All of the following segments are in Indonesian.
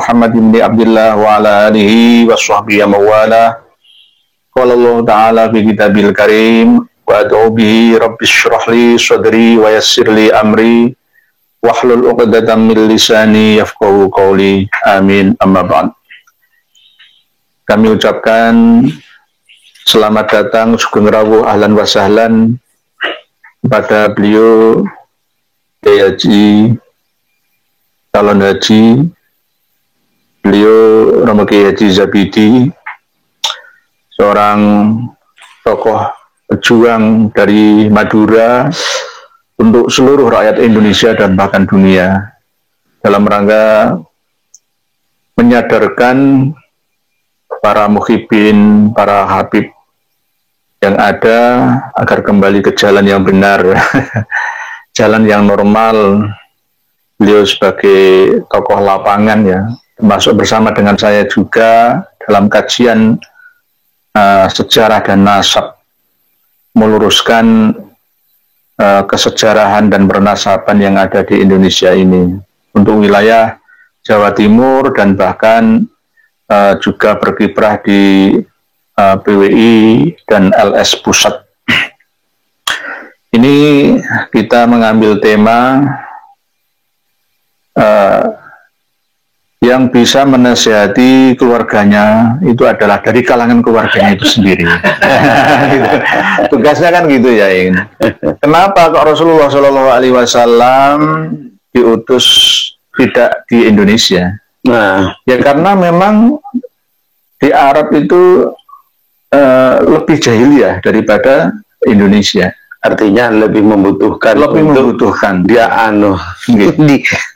Muhammad bin Abdullah wa ala alihi wa sahbihi mawala. Qala Allah Ta'ala fi kitabil karim wa ad'u bihi rabbi shrah li sadri wa yassir li amri wahlul 'uqdatam min lisani yafqahu qawli. Amin. Amma ba'd. Kami ucapkan selamat datang, sugeng rawuh, ahlan wa sahlan kepada beliau Haji calon haji, beliau Romo Kiai Haji Zabidi, seorang tokoh pejuang dari Madura untuk seluruh rakyat Indonesia dan bahkan dunia, dalam rangka menyadarkan para muhibin, para habib yang ada agar kembali ke jalan yang benar, jalan yang normal. Beliau sebagai tokoh lapangan ya, termasuk bersama dengan saya juga dalam kajian sejarah dan nasab, meluruskan kesejarahan dan pernasaban yang ada di Indonesia ini untuk wilayah Jawa Timur dan bahkan juga berkiprah di PWI dan LS Pusat. Ini kita mengambil tema yang bisa menasihati keluarganya itu adalah dari kalangan keluarganya itu sendiri. Gitu. Tugasnya kan gitu ya. Ini. Kenapa kok Rasulullah SAW diutus tidak di Indonesia? Nah, ya karena memang di Arab itu lebih jahiliyah daripada Indonesia. Artinya lebih membutuhkan dia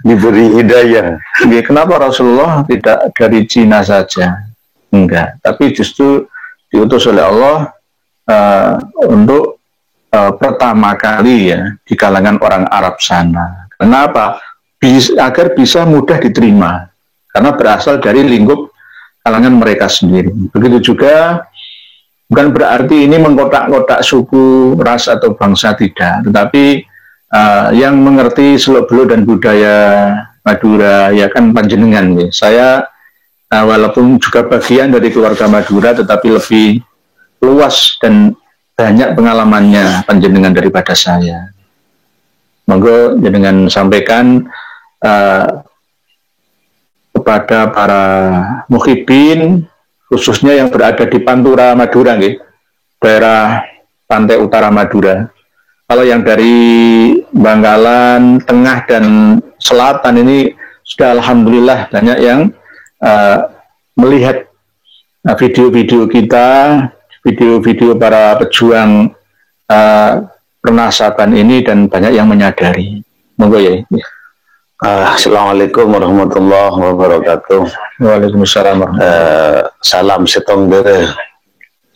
diberi hidayah. Kenapa Rasulullah tidak dari Cina saja? Enggak, tapi justru diutus oleh Allah untuk pertama kali ya di kalangan orang Arab sana. Kenapa? Agar bisa mudah diterima, karena berasal dari lingkup kalangan mereka sendiri. Begitu juga, bukan berarti ini mengkotak-kotak suku, ras atau bangsa, tidak. Tetapi yang mengerti seluk-beluk dan budaya Madura ya kan panjenengan. Ya. Saya walaupun juga bagian dari keluarga Madura, tetapi lebih luas dan banyak pengalamannya panjenengan daripada saya. Monggo jenengan sampaikan kepada para muhibin, khususnya yang berada di Pantura Madura, daerah pantai utara Madura. Kalau yang dari Bangkalan, Tengah dan Selatan ini sudah alhamdulillah banyak yang melihat video-video kita, video-video para pejuang pernasaban ini, dan banyak yang menyadari. Monggo ya. Assalamualaikum warahmatullahi wabarakatuh. Waalaikumsalam. Salam setong dere.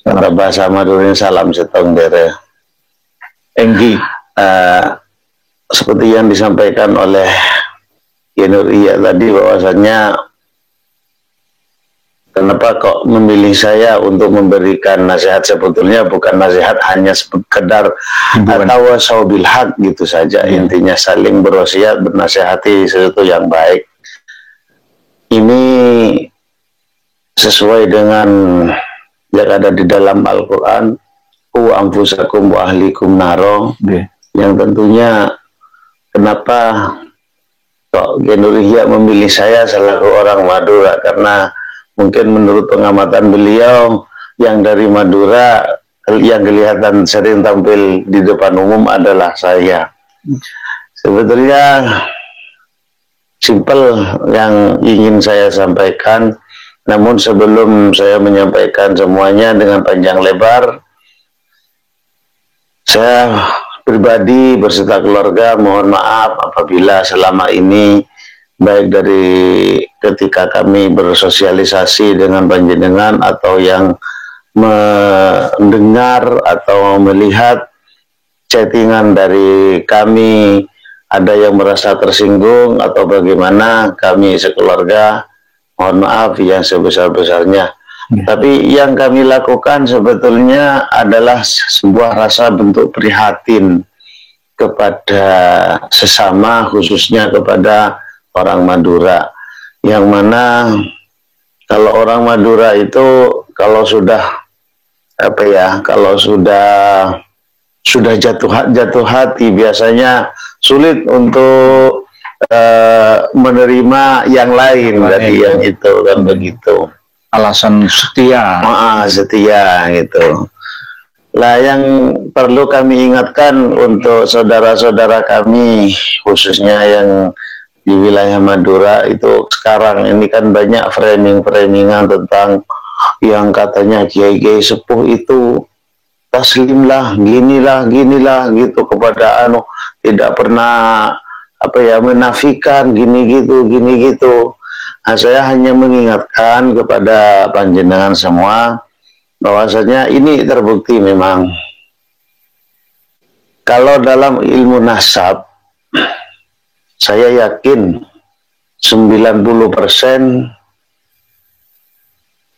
Pada bahasa Madura salam setong dere. Enggi. Seperti yang disampaikan oleh Yenur Iya tadi, bahwasannya kenapa kok memilih saya untuk memberikan nasihat, sebetulnya bukan nasihat hanya sekedar atau bil haq gitu saja. Intinya saling berwasiat, bernasihati sesuatu yang baik. Ini sesuai dengan yang ada di dalam Al-Quran, anfusakum wa ahlikum naro, yang tentunya kenapa kok Genurihya memilih saya selaku orang Madura, karena mungkin menurut pengamatan beliau yang dari Madura yang kelihatan sering tampil di depan umum adalah saya. Sebetulnya simpel yang ingin saya sampaikan, namun sebelum saya menyampaikan semuanya dengan panjang lebar, saya pribadi berserta keluarga mohon maaf apabila selama ini, baik dari ketika kami bersosialisasi dengan panjenengan atau yang mendengar atau melihat chattingan dari kami, ada yang merasa tersinggung atau bagaimana, kami sekeluarga mohon maaf yang sebesar-besarnya. Tapi yang kami lakukan sebetulnya adalah sebuah rasa bentuk prihatin kepada sesama, khususnya kepada orang Madura yang mana kalau orang Madura itu kalau sudah kalau sudah jatuh hati biasanya sulit untuk menerima yang lain dari yang itu kan begitu. Alasan setia. Setia gitu. Lah yang perlu kami ingatkan untuk saudara-saudara kami khususnya yang di wilayah Madura itu sekarang ini kan banyak framing-framingan tentang yang katanya kiai-kiai sepuh itu taslim lah, ginilah gitu kepada tidak pernah menafikan gini gitu. Nah, saya hanya mengingatkan kepada panjenengan semua bahwasanya ini terbukti memang kalau dalam ilmu nasab saya yakin 90%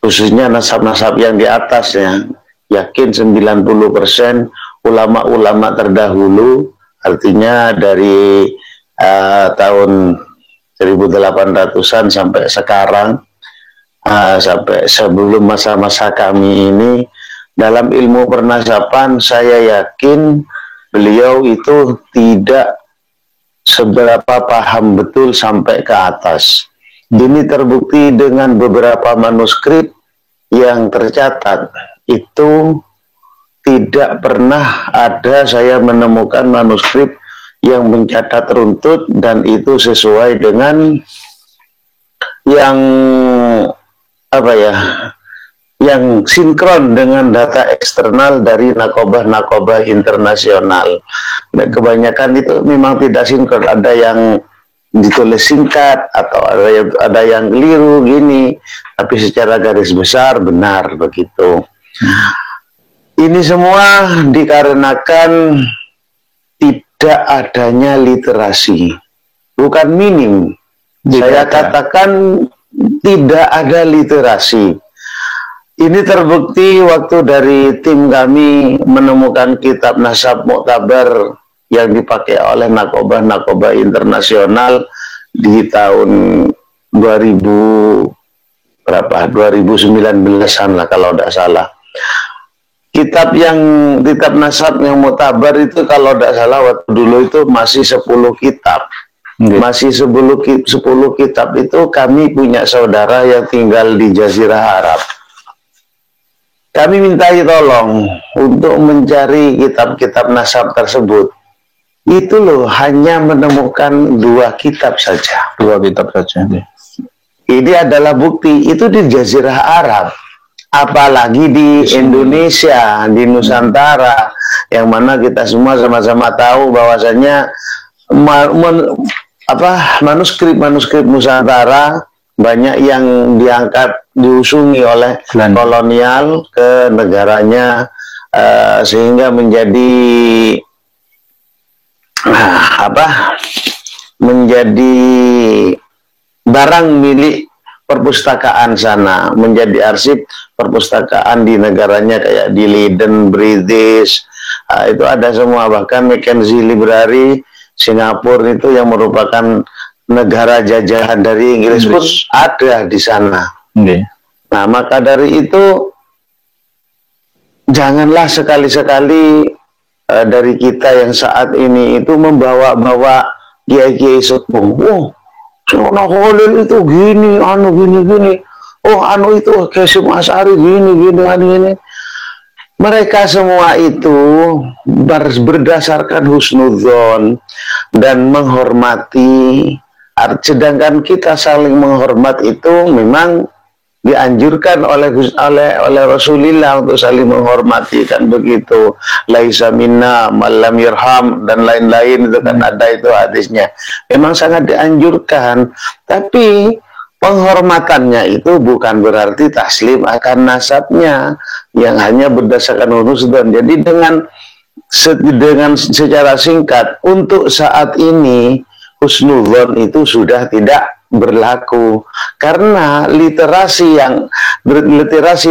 khususnya nasab-nasab yang di atasnya, yakin 90% ulama-ulama terdahulu, artinya dari tahun 1800-an sampai sekarang, sampai sebelum masa-masa kami ini, dalam ilmu pernasaban saya yakin beliau itu tidak seberapa paham betul sampai ke atas. Ini terbukti dengan beberapa manuskrip yang tercatat. Itu tidak pernah ada saya menemukan manuskrip yang mencatat runtut dan itu sesuai dengan yang yang sinkron dengan data eksternal dari nakobah internasional. Dan kebanyakan itu memang tidak sinkron, ada yang ditulis singkat atau ada yang keliru gini, tapi secara garis besar benar begitu. Ini semua dikarenakan tidak adanya literasi, bukan minim. Saya katakan tidak ada literasi. Ini terbukti waktu dari tim kami menemukan kitab Nasab Mu'tabar yang dipakai oleh nakobah internasional di tahun 2019-an lah kalau tidak salah. Kitab Nasab yang Mu'tabar itu kalau tidak salah waktu dulu itu masih 10 kitab. Masih 10 kitab itu kami punya saudara yang tinggal di Jazirah Arab. Kami mintai tolong untuk mencari kitab-kitab nasab tersebut. Itu loh hanya menemukan 2 kitab saja. 2 kitab saja. Ini adalah bukti itu di Jazirah Arab. Apalagi di Indonesia, di Nusantara, yang mana kita semua sama-sama tahu bahwasanya manuskrip Nusantara banyak yang diusungi oleh kolonial ke negaranya, sehingga menjadi barang milik perpustakaan sana, menjadi arsip perpustakaan di negaranya kayak di Leiden, British, itu ada semua, bahkan Mackenzie Library Singapura itu yang merupakan negara jajahan dari Inggris pun ada di sana. Nah, maka dari itu janganlah sekali-sekali dari kita yang saat ini itu membawa-bawa kiai-kiai sepuh. Oh, Syekh Khalil itu gini, gini. Oh, itu Kasim Asy'ari gini. Mereka semua itu berdasarkan husnudzon dan menghormati. Sedangkan kita saling menghormat itu memang dianjurkan oleh Rasulullah untuk saling menghormati, kan begitu. Laisa minna man lam yurham dan lain-lain itu kan ada itu hadisnya. Memang sangat dianjurkan, tapi penghormatannya itu bukan berarti taslim akan nasabnya yang hanya berdasarkan husnudzon. Jadi dengan secara singkat, untuk saat ini husnudzon itu sudah tidak berlaku karena literasi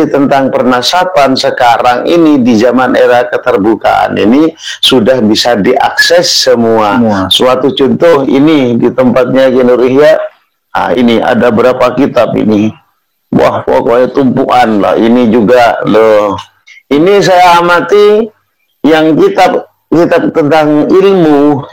tentang pernasaban sekarang ini di zaman era keterbukaan ini sudah bisa diakses semua. Suatu contoh ini di tempatnya Ki Nur Ihya Ini ada berapa kitab ini? Wah, pokoknya tumpuan lah. Ini juga loh. Ini saya amati yang kitab tentang ilmu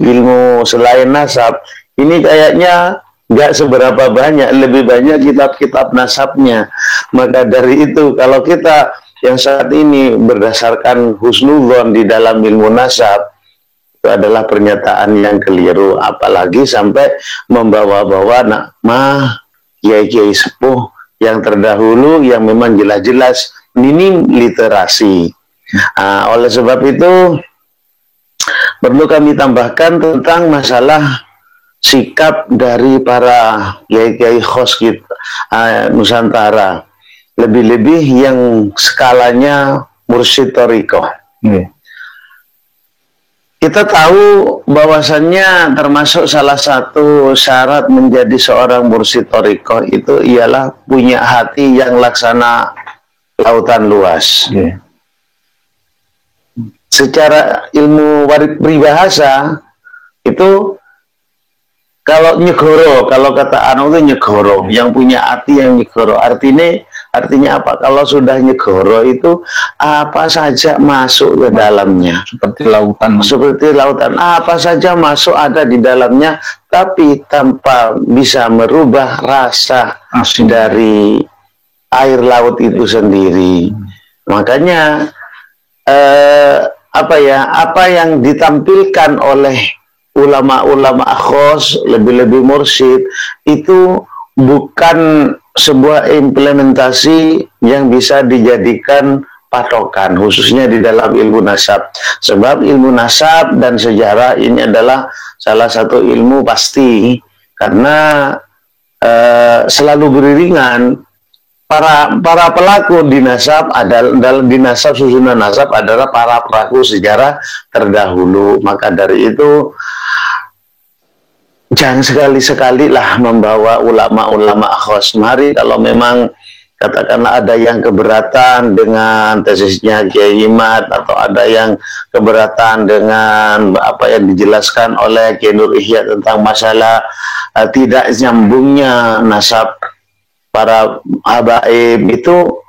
selain nasab. Ini kayaknya nggak seberapa banyak, lebih banyak kitab-kitab nasabnya. Maka dari itu, kalau kita yang saat ini berdasarkan husnudzon di dalam ilmu nasab, itu adalah pernyataan yang keliru, apalagi sampai membawa-bawa nama kiai-kiai sepuh yang terdahulu yang memang jelas-jelas minim literasi. Oleh sebab itu perlu kami tambahkan tentang masalah sikap dari para kiai-kiai khos kita Nusantara, lebih-lebih yang skalanya mursyid thariqah. Kita tahu bahwasannya termasuk salah satu syarat menjadi seorang mursyid thariqah itu ialah punya hati yang laksana lautan luas. Secara ilmu peribahasa itu, kalau nyegoro, kalau kata itu nyegoro, yang punya hati yang nyegoro. Artinya apa? Kalau sudah nyegoro itu apa saja masuk ke dalamnya. Seperti lautan. Seperti lautan. Apa saja masuk ada di dalamnya, tapi tanpa bisa merubah rasa asin dari air laut itu sendiri. Makanya apa yang ditampilkan oleh ulama-ulama khos, lebih-lebih mursyid, itu bukan sebuah implementasi yang bisa dijadikan patokan, khususnya di dalam ilmu nasab. Sebab ilmu nasab dan sejarah ini adalah salah satu ilmu pasti, karena selalu beriringan. Para pelaku di nasab dalam dinasab, susunan nasab adalah para pelaku sejarah terdahulu. Maka dari itu jangan sekali-sekali lah membawa ulama-ulama khos. Mari kalau memang katakanlah ada yang keberatan dengan tesisnya Kiai Imad, atau ada yang keberatan dengan apa yang dijelaskan oleh Kiai Nur Ihya tentang masalah tidak nyambungnya nasab para habaib, itu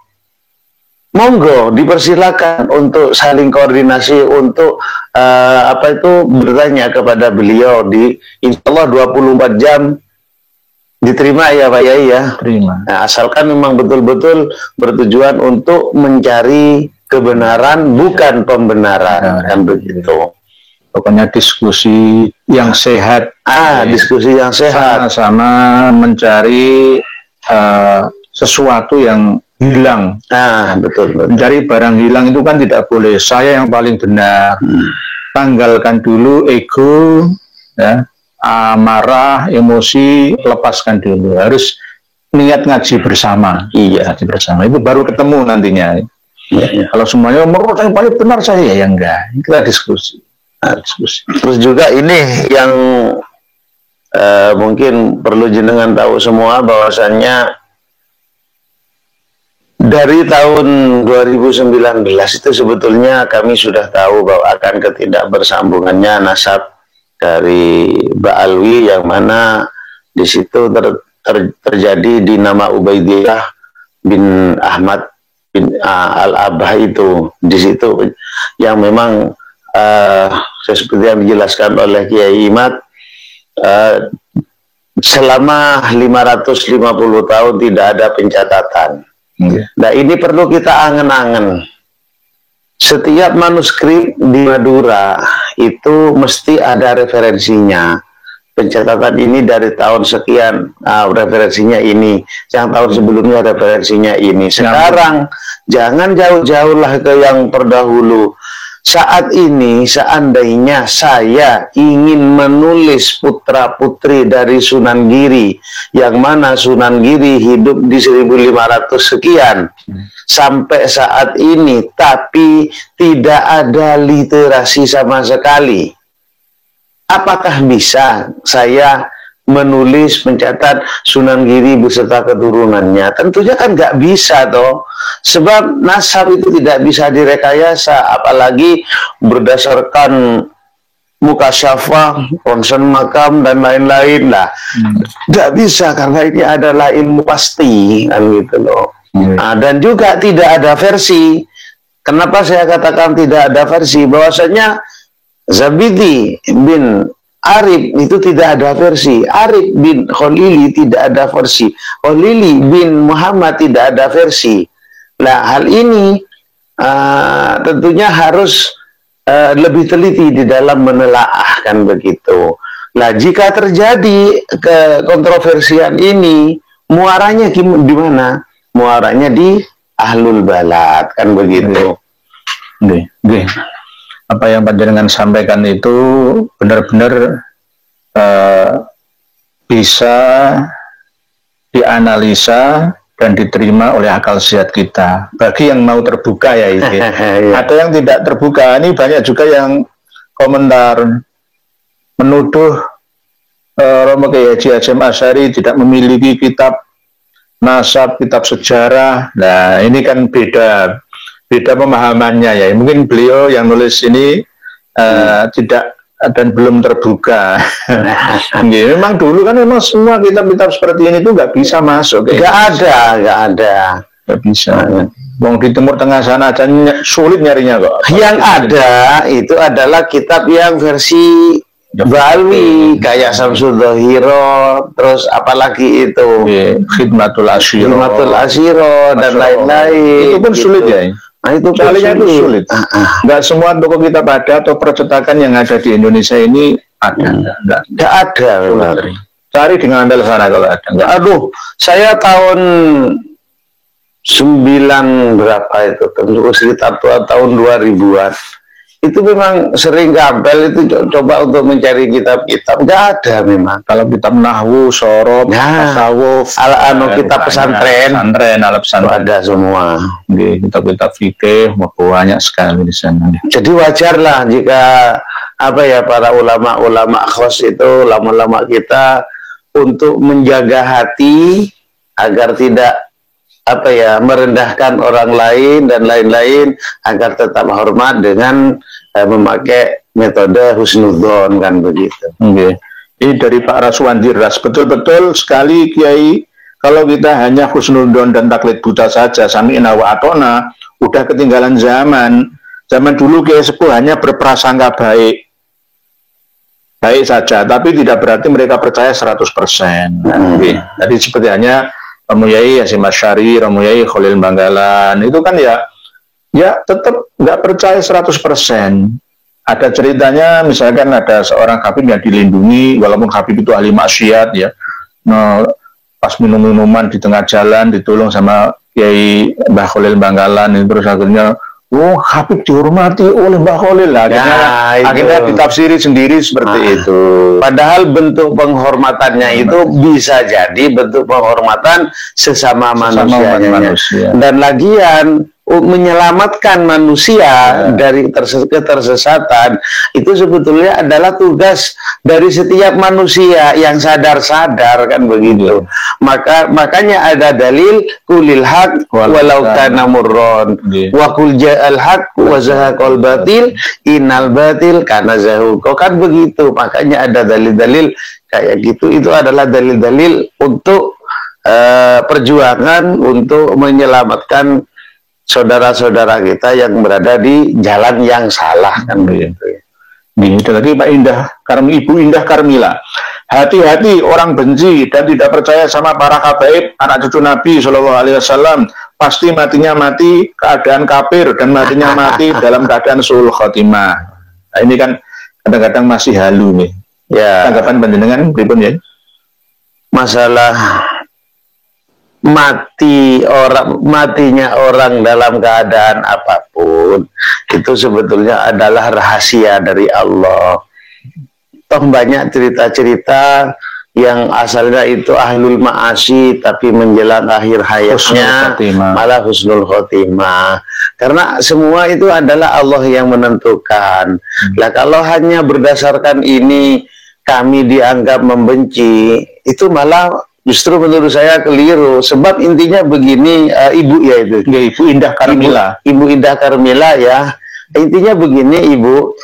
monggo dipersilakan untuk saling koordinasi, untuk bertanya kepada beliau. Insya Allah 24 jam diterima ya Pak Yai ya. Terima. Nah, asalkan memang betul-betul bertujuan untuk mencari kebenaran, bukan pembenaran, kan begitu. Pokoknya diskusi yang sehat. Diskusi yang sehat. Sama-sama mencari sesuatu yang hilang. Betul. Mencari barang hilang itu kan tidak boleh. Saya yang paling benar. Tanggalkan dulu ego, ya, amarah, emosi, lepaskan dulu. Harus niat ngaji bersama. Iya, ngaji bersama. Itu baru ketemu nantinya. Iya. Kalau semuanya menurut yang paling benar saya, ya enggak. Kita diskusi. Diskusi. Terus juga ini yang mungkin perlu jenengan tahu semua, bahwasannya dari tahun 2019 itu sebetulnya kami sudah tahu bahwa akan ketidakbersambungannya nasab dari Ba'alwi, yang mana di situ terjadi di nama Ubaidillah bin Ahmad bin Al-Abah itu. Di situ yang memang seperti yang dijelaskan oleh Kiai Imad, selama 550 tahun tidak ada pencatatan. Nah, ini perlu kita angen-angen. Setiap manuskrip di Madura itu mesti ada referensinya. Pencatatan ini dari tahun sekian, referensinya ini. Yang tahun sebelumnya referensinya ini. Sekarang jangan jauh-jauh lah ke yang terdahulu. Saat ini seandainya saya ingin menulis putra-putri dari Sunan Giri, yang mana Sunan Giri hidup di 1500 sekian, sampai saat ini, tapi tidak ada literasi sama sekali. Apakah bisa saya menulis, mencatat Sunan Giri beserta keturunannya? Tentunya kan nggak bisa toh, sebab nasab itu tidak bisa direkayasa, apalagi berdasarkan mukasyafah, ronsen makam dan lain-lain lah. Tidak bisa karena ini adalah ilmu pasti kan gitu loh. Dan juga tidak ada versi. Kenapa saya katakan tidak ada versi? Bahwasanya Zabidi bin Arif itu tidak ada versi. Arif bin Khalili tidak ada versi. Khalili bin Muhammad tidak ada versi. Nah, hal ini tentunya harus lebih teliti di dalam menelaah kan begitu. Nah, jika terjadi kekontroversian ini, muaranya di mana? Muaranya di ahlul balad kan begitu. Nggih. Apa yang panjenengan sampaikan itu benar-benar bisa dianalisa dan diterima oleh akal sehat kita. Bagi yang mau terbuka ya ini. Ada yang tidak terbuka. Ini banyak juga yang komentar menuduh Romo Kiai Haji Hasyim Asy'ari tidak memiliki kitab nasab, kitab sejarah. Nah, ini kan beda pemahamannya ya. Mungkin beliau yang nulis ini tidak dan belum terbuka. Memang dulu kan memang semua kitab-kitab seperti ini tuh nggak bisa masuk. Nggak ada. Nggak bisa. Wong di Timur Tengah sana aja sulit nyarinya kok. Yang ada itu adalah kitab yang versi Bali kayak Samsul Dhahiro, terus apalagi itu Khidmatul Asyiro dan lain-lain. Itu pun sulit ya. Nah, itu kalinya itu sulit. Nggak semua toko kitab ada atau percetakan yang ada di Indonesia ini ada. Nggak ada. Cari di ngandel sana kalau ada. Nggak. Aduh, saya tahun 9 berapa itu? Tentu sekitar tahun 2000-an. Itu memang sering gabel itu coba untuk mencari kitab-kitab. Nggak ada memang. Kalau kitab nahwu, sorob, tasawuf, kitab pesantren ada semua. Kitab-kitab fikih banyak sekali di sana. Jadi wajarlah jika para ulama-ulama khos itu, ulama-ulama kita untuk menjaga hati agar tidak merendahkan orang lain dan lain-lain, agar tetap hormat dengan memakai metode husnudzon kan begitu. Ini dari Pak Raswandi Ras, betul-betul sekali Kiai, kalau kita hanya husnudzon dan taklid buta saja, sami'na wa atona, udah ketinggalan zaman. Zaman dulu Kiai Sepuh hanya berprasangka baik saja, tapi tidak berarti mereka percaya 100%. Jadi seperti hanya Romo Yai Hasyim Asy'ari, Romo Yai Khalil Banggalan, itu kan ya tetap nggak percaya 100%. Ada ceritanya, misalkan ada seorang habib yang dilindungi, walaupun habib itu ahli maksiat ya. Nah, pas minum-minuman di tengah jalan ditolong sama Kiai Mbah Khalil Banggalan, itu terus akhirnya habib dihormati oleh Mbah Khalil. Akhirnya ditafsiri sendiri seperti itu. Padahal bentuk penghormatannya itu bisa jadi bentuk penghormatan sesama manusia. Dan lagian menyelamatkan manusia dari ketersesatan itu sebetulnya adalah tugas dari setiap manusia yang sadar-sadar kan begitu. Makanya ada dalil kulil haq walau kana murron wa kul ja'al haq wa zahaqal batil innal batil kana zahuqa kan begitu. Makanya ada dalil-dalil kayak gitu, itu adalah dalil-dalil untuk perjuangan untuk menyelamatkan saudara-saudara kita yang berada di jalan yang salah kan begitu. Itu lagi Pak Ibu Indah Karmila. Hati-hati orang benci dan tidak percaya sama para habaib anak cucu Nabi Shallallahu Alaihi Wasallam, pasti matinya mati keadaan kafir dan matinya mati dalam keadaan suul khotimah. Nah, ini kan kadang-kadang masih halu nih. Ya. Tanggapan panjenengan pripun ya? Masalah matinya orang dalam keadaan apapun itu sebetulnya adalah rahasia dari Allah. Toh banyak cerita-cerita yang asalnya itu ahlul ma'asi tapi menjelang akhir hayatnya malah husnul khotimah. Karena semua itu adalah Allah yang menentukan. Lah kalau hanya berdasarkan ini kami dianggap membenci, itu malah justru menurut saya keliru. Sebab intinya begini, Ibu ya itu. Ya, Ibu Indah Karmila. Ibu Indah Karmila ya. Intinya begini Ibu,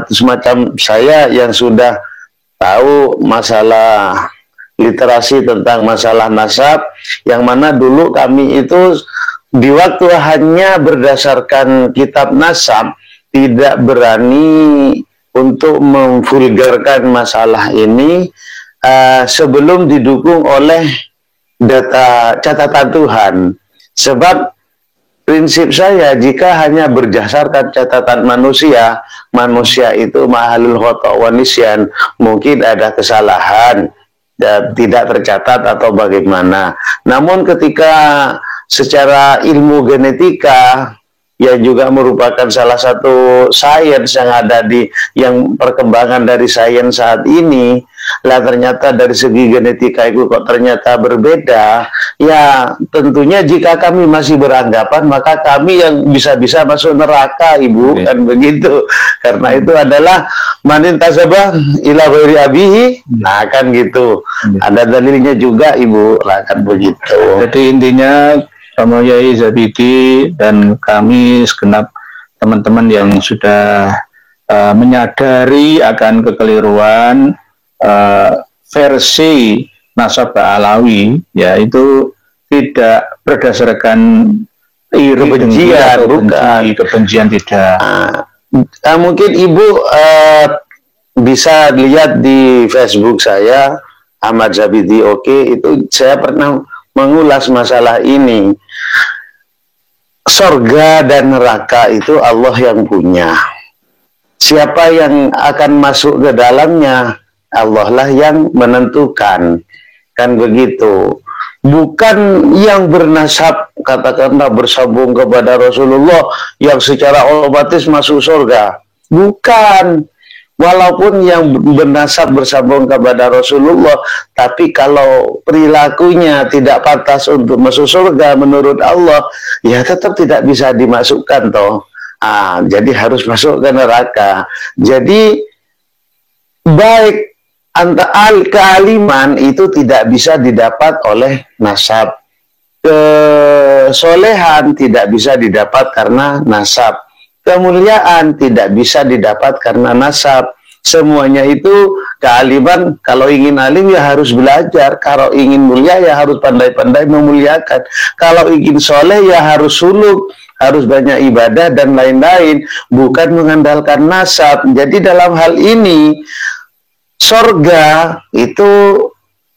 semacam saya yang sudah tahu masalah literasi tentang masalah nasab, yang mana dulu kami itu di waktu hanya berdasarkan kitab nasab, tidak berani untuk memvulgarkan masalah ini sebelum didukung oleh data catatan Tuhan. Sebab prinsip saya, jika hanya berdasarkan catatan manusia, manusia itu mahalul khata' wa nisyan, mungkin ada kesalahan dan tidak tercatat atau bagaimana. Namun ketika secara ilmu genetika, yang juga merupakan salah satu sains yang ada yang perkembangan dari sains saat ini, lah ternyata dari segi genetika itu kok ternyata berbeda, ya tentunya jika kami masih beranggapan, maka kami yang bisa-bisa masuk neraka, Ibu, kan begitu. Karena itu adalah manin tasabah ila ghairi abihi, nah kan gitu. Ada dalilnya juga, Ibu, lah kan begitu. Jadi intinya Romo Yai Zabidi dan kami segenap teman-teman yang sudah menyadari akan kekeliruan versi nasab Alawi, yaitu tidak berdasarkan iri kebencian, bukan kebencian, tidak. Mungkin Ibu bisa lihat di Facebook saya, Ahmad Zabidi, itu saya pernah mengulas masalah ini. Surga dan neraka itu Allah yang punya. Siapa yang akan masuk ke dalamnya, Allah lah yang menentukan. Kan begitu. Bukan yang bernasab, katakanlah bersambung kepada Rasulullah, yang secara otomatis masuk surga. Bukan. Walaupun yang bernasab bersambung kepada Rasulullah, tapi kalau perilakunya tidak pantas untuk masuk surga menurut Allah, ya tetap tidak bisa dimasukkan toh. Jadi harus masuk ke neraka. Jadi baik kealiman itu tidak bisa didapat oleh nasab. Kesolehan tidak bisa didapat karena nasab. Kemuliaan tidak bisa didapat karena nasab. Semuanya itu kealiman. Kalau ingin alim ya harus belajar. Kalau ingin mulia ya harus pandai-pandai memuliakan. Kalau ingin soleh ya harus suluk, harus banyak ibadah dan lain-lain. Bukan mengandalkan nasab. Jadi dalam hal ini, surga itu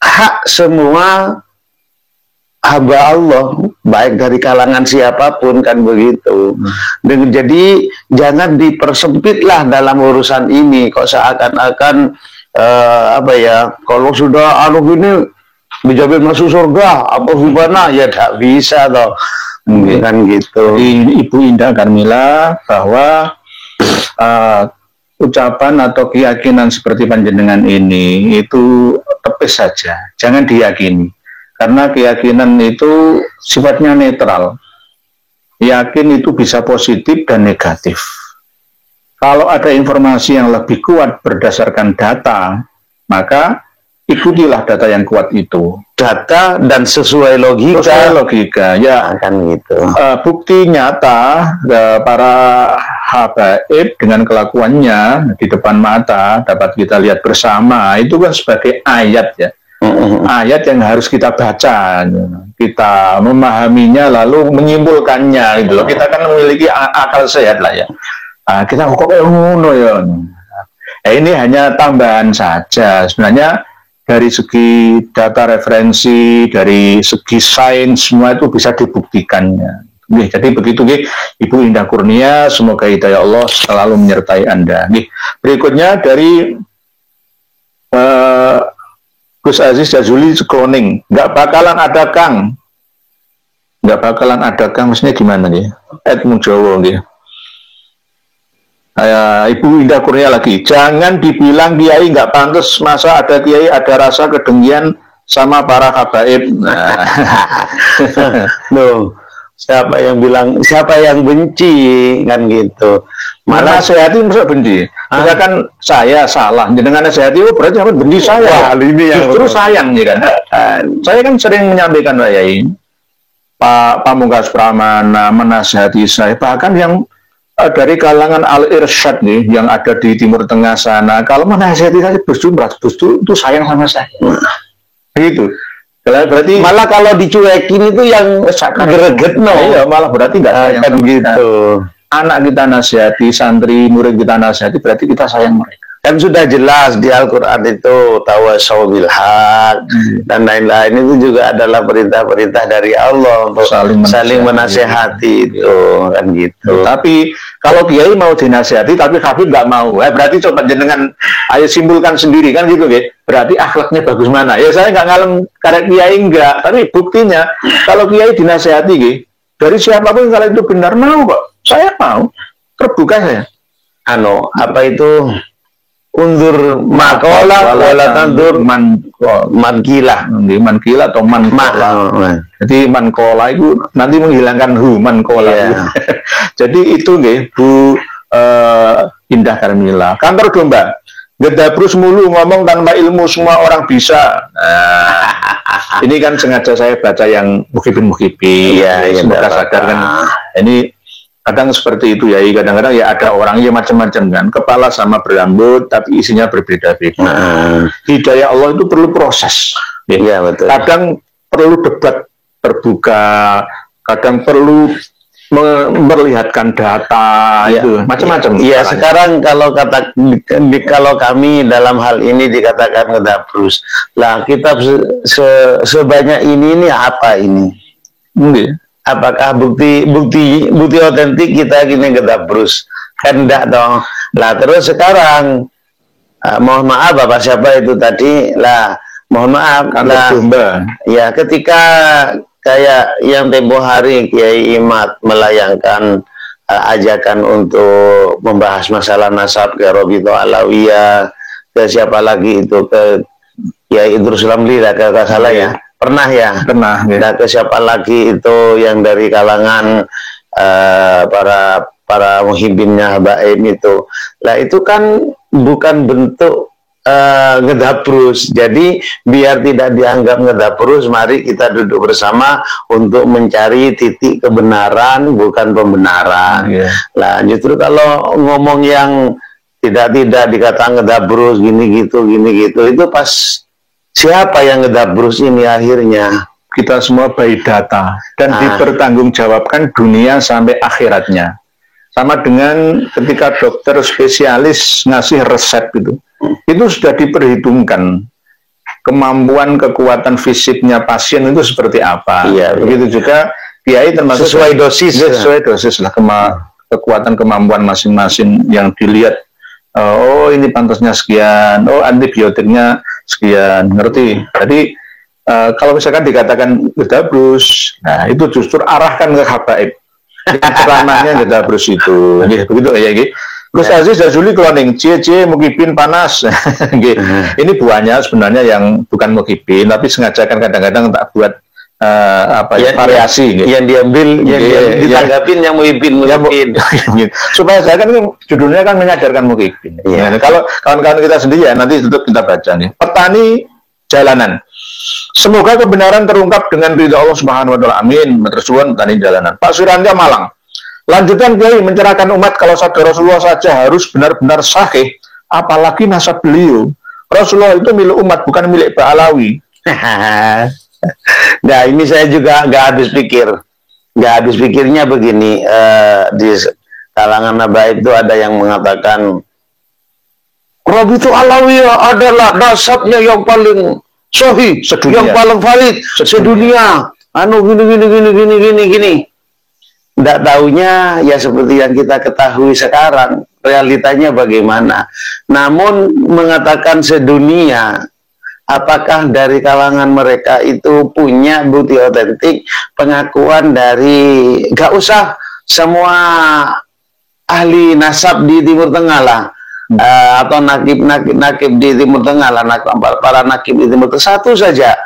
hak semua hamba Allah, baik dari kalangan siapapun, kan begitu. Dan jadi jangan dipersempitlah dalam urusan ini, kok seakan-akan kalau sudah ini dijamin masuk surga apa gimana, ya tak bisa toh. Kan gitu. Ibu Indah Karmila, bahwa ucapan atau keyakinan seperti panjenengan ini itu tepis saja, jangan diyakini. Karena keyakinan itu sifatnya netral. Yakin itu bisa positif dan negatif. Kalau ada informasi yang lebih kuat berdasarkan data, maka ikutilah data yang kuat itu. Data dan sesuai logika. Sesuai logika, ya. Kan gitu. Bukti nyata para habaib dengan kelakuannya di depan mata dapat kita lihat bersama. Itu kan sebagai ayat, ya. Ayat yang harus kita baca, kita memahaminya lalu menyimpulkannya gitu loh. Kita kan memiliki akal sehat lah, ya. Kita kok ngono ya. Ini hanya tambahan saja. Sebenarnya dari segi data referensi, dari segi sains, semua itu bisa dibuktikannya. Jadi begitu, Ibu Indah Kurnia, semoga hidayah Allah selalu menyertai Anda. Berikutnya dari Gus Aziz Jazuli Cloning, nggak bakalan ada Kang, maksudnya gimana nih? Edmund Jowo, Ibu Indah Kurnia lagi, jangan dibilang kiai nggak pantas, masa ada kiai ada rasa kedengkian sama para habaib. Loh, siapa yang bilang, siapa yang benci, kan gitu. Malah nasihati masa benci. Misalkan saya salah, dengan nasihati berarti apa benci saya. Wah, ini yang justru sayang, ya kan. Saya kan sering menyampaikan, Pak Pamungkas Pramana menasihati saya, bahkan yang dari kalangan Al-Irsyad nih yang ada di Timur Tengah sana, kalau menasihati saya Gus Dur itu sayang sama saya. Begitu. Berarti malah kalau dicuekin itu yang greget no. Iya, malah berarti nggak sayang kan gitu. Anak kita nasihati, santri, murid kita nasihati, berarti kita sayang mereka. Kan sudah jelas di Al-Quran itu tawassaw bil haq dan lain-lain itu juga adalah perintah-perintah dari Allah untuk saling menasehati itu kan gitu. Tapi kalau kiai mau dinasehati tapi Habib nggak mau, berarti coba jenengan ayo simpulkan sendiri kan gitu ya. Berarti akhlaknya bagus mana? Ya saya nggak ngalem karek kiai enggak, tapi buktinya kalau kiai dinasehati dari siapapun kalau itu benar mau kok. Saya mau, terbuka saya. Apa itu? Undur makola wala tandur mankila atau mankola. Jadi mankola itu nanti menghilangkan mankola. Jadi itu nih Bu Indah Karmila. Kantor domba. Gedabrus mulu ngomong tanpa ilmu semua orang bisa. Ini kan sengaja saya baca yang mukhibin. Semoga sadar kan. Ini kadang seperti itu ya, kadang-kadang ya ada orangnya macam-macam kan, kepala sama berambut tapi isinya berbeda-beda. Hidayah Allah itu perlu proses. Iya betul. Kadang perlu debat terbuka, kadang perlu memperlihatkan data itu macam-macam. Iya sekarang kalau kami dalam hal ini dikatakan ngedabrus, lah kita sebanyak ini apa ini? Apakah bukti otentik kita gini gedabrus? Kan enggak dong. Lah terus sekarang mohon maaf Bapak siapa itu tadi lah, mohon maaf lah ya, ketika kayak yang tempo hari Kiai Imat melayangkan ajakan untuk membahas masalah nasab ke Robito Alawiyah, ke siapa lagi itu, ke Kiai Idrus Ramli lah kalau salah ya. Pernah ya? Pernah. Nah, ke siapa lagi itu yang dari kalangan para muhibbinnya Baim itu. Lah itu kan bukan bentuk ngedabrus. Jadi biar tidak dianggap ngedabrus, mari kita duduk bersama untuk mencari titik kebenaran, bukan pembenaran. Lah justru kalau ngomong yang tidak dikata ngedabrus gini gitu itu pas siapa yang ngedabrus ini akhirnya? Kita semua by data dan dipertanggungjawabkan dunia sampai akhiratnya. Sama dengan ketika dokter spesialis ngasih resep itu sudah diperhitungkan kemampuan kekuatan fisiknya pasien itu seperti apa. Begitu juga kiai termasuk sesuai dosis lah kekuatan kemampuan masing-masing yang dilihat. Oh ini pantasnya sekian, oh antibiotiknya sekian, ngerti. Jadi kalau misalkan dikatakan gedabrus, nah itu justru arahkan ke habaib. Ceramahnya gedabrus itu, begitu ya. Gus Aziz Jazuli cloning, cie mukibin panas. Ini buahnya sebenarnya yang bukan mukibin, tapi sengaja kan kadang-kadang tak buat variasi yang diambil ditanggapin yang muhibin supaya saya kan judulnya kan menyadarkan muhibin. Kalau kawan-kawan kita sendiri ya nanti tetap kita baca nih, petani jalanan, semoga kebenaran terungkap dengan ridha Allah Subhanahu wa taala, amin. Matur petani jalanan. Pak Suryanto Malang, lanjutan Kiai mencerahkan umat kalau sabda Rasulullah saja harus benar-benar sahih, apalagi nasab beliau. Rasulullah itu milik umat, bukan milik Ba'alawi. Nah ini saya juga nggak habis pikirnya begini, di kalangan nabaib itu ada yang mengatakan Robito Alawiyah adalah nasabnya yang paling sahih, yang paling valid sedunia. Gini. Nggak taunya ya seperti yang kita ketahui sekarang, realitanya bagaimana. Namun mengatakan sedunia, apakah dari kalangan mereka itu punya bukti otentik pengakuan dari, gak usah semua ahli nasab di Timur Tengah lah, atau nakib di Timur Tengah lah, para nakib di Timur Tengah, satu saja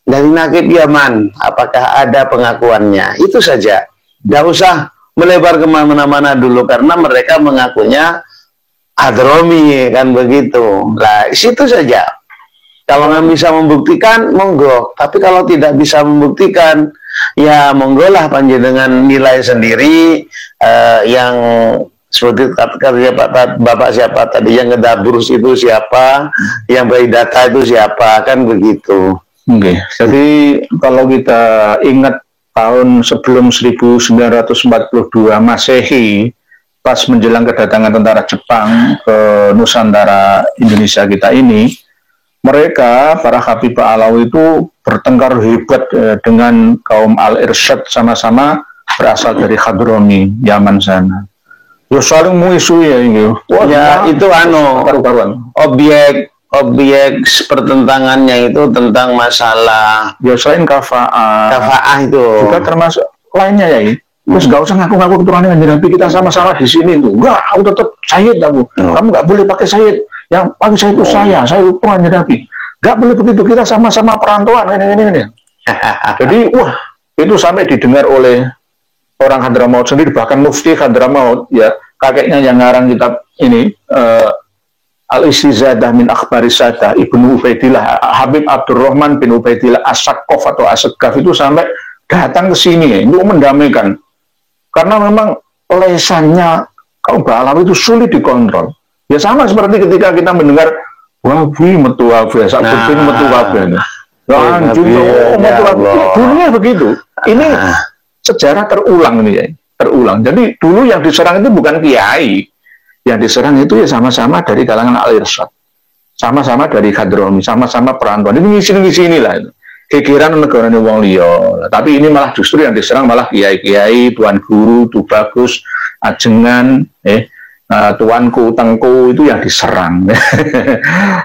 dari nakib Yaman, apakah ada pengakuannya, itu saja, gak usah melebar kemana-mana dulu, karena mereka mengakunya Hadromi kan begitu lah, situ saja. Kalau nggak bisa membuktikan, monggo. Tapi kalau tidak bisa membuktikan, ya monggo lah panjenengan nilai sendiri yang seperti katanya Bapak siapa tadi, yang ngedabur itu siapa, yang bagi data itu siapa, kan begitu. Oke. Jadi kalau kita ingat tahun sebelum 1942 Masehi, pas menjelang kedatangan tentara Jepang ke Nusantara Indonesia kita ini, mereka, para Habib Alawi itu bertengkar hebat dengan kaum Al-Irsyad, sama-sama berasal dari Hadrami, Yaman sana. Ya saling musuh ya ini. Wah, ya itu karu-karuan. Objek pertentangannya itu tentang masalah. Ya selain kafa'ah itu juga termasuk lainnya ya. Terus gak usah ngaku-ngaku keturunan Nabi, kita sama-sama di sini tuh. Enggak, aku tetap Sayyid aku. Kamu nggak boleh pakai Sayyid. Yang pakai Sayyid itu saya penganjur Nabi. Nggak boleh begitu, kita sama-sama perantauan ini. Jadi wah, itu sampai didengar oleh orang Hadramaut sendiri, bahkan Mufti Hadramaut, ya kakeknya yang ngarang kitab ini, Al-Istizadah min Akhbari Sadah, Ibnu Ubaidillah, Habib Abdurrahman bin Ubaidillah As-Saqqaf atau As-Saqqaf itu sampai datang ke sini untuk mendamaikan. Karena memang lesannya kaum Ba'alawi itu sulit dikontrol. Ya sama seperti ketika kita mendengar wabi metu wabi, sakuping metu wabi. Dunia begitu. Ini sejarah terulang ini ya. Terulang. Jadi dulu yang diserang itu bukan kiai. Yang diserang itu ya sama-sama dari kalangan Al-Irsyad. Sama-sama dari Hadrami, sama-sama perantauan. Ini ngisi-ngisi inilah itu. Kekiran negara ini wong liya. Tapi ini malah justru yang diserang malah kiai-kiai, tuan guru, tu bagus, ajengan, tuanku, tengku itu yang diserang.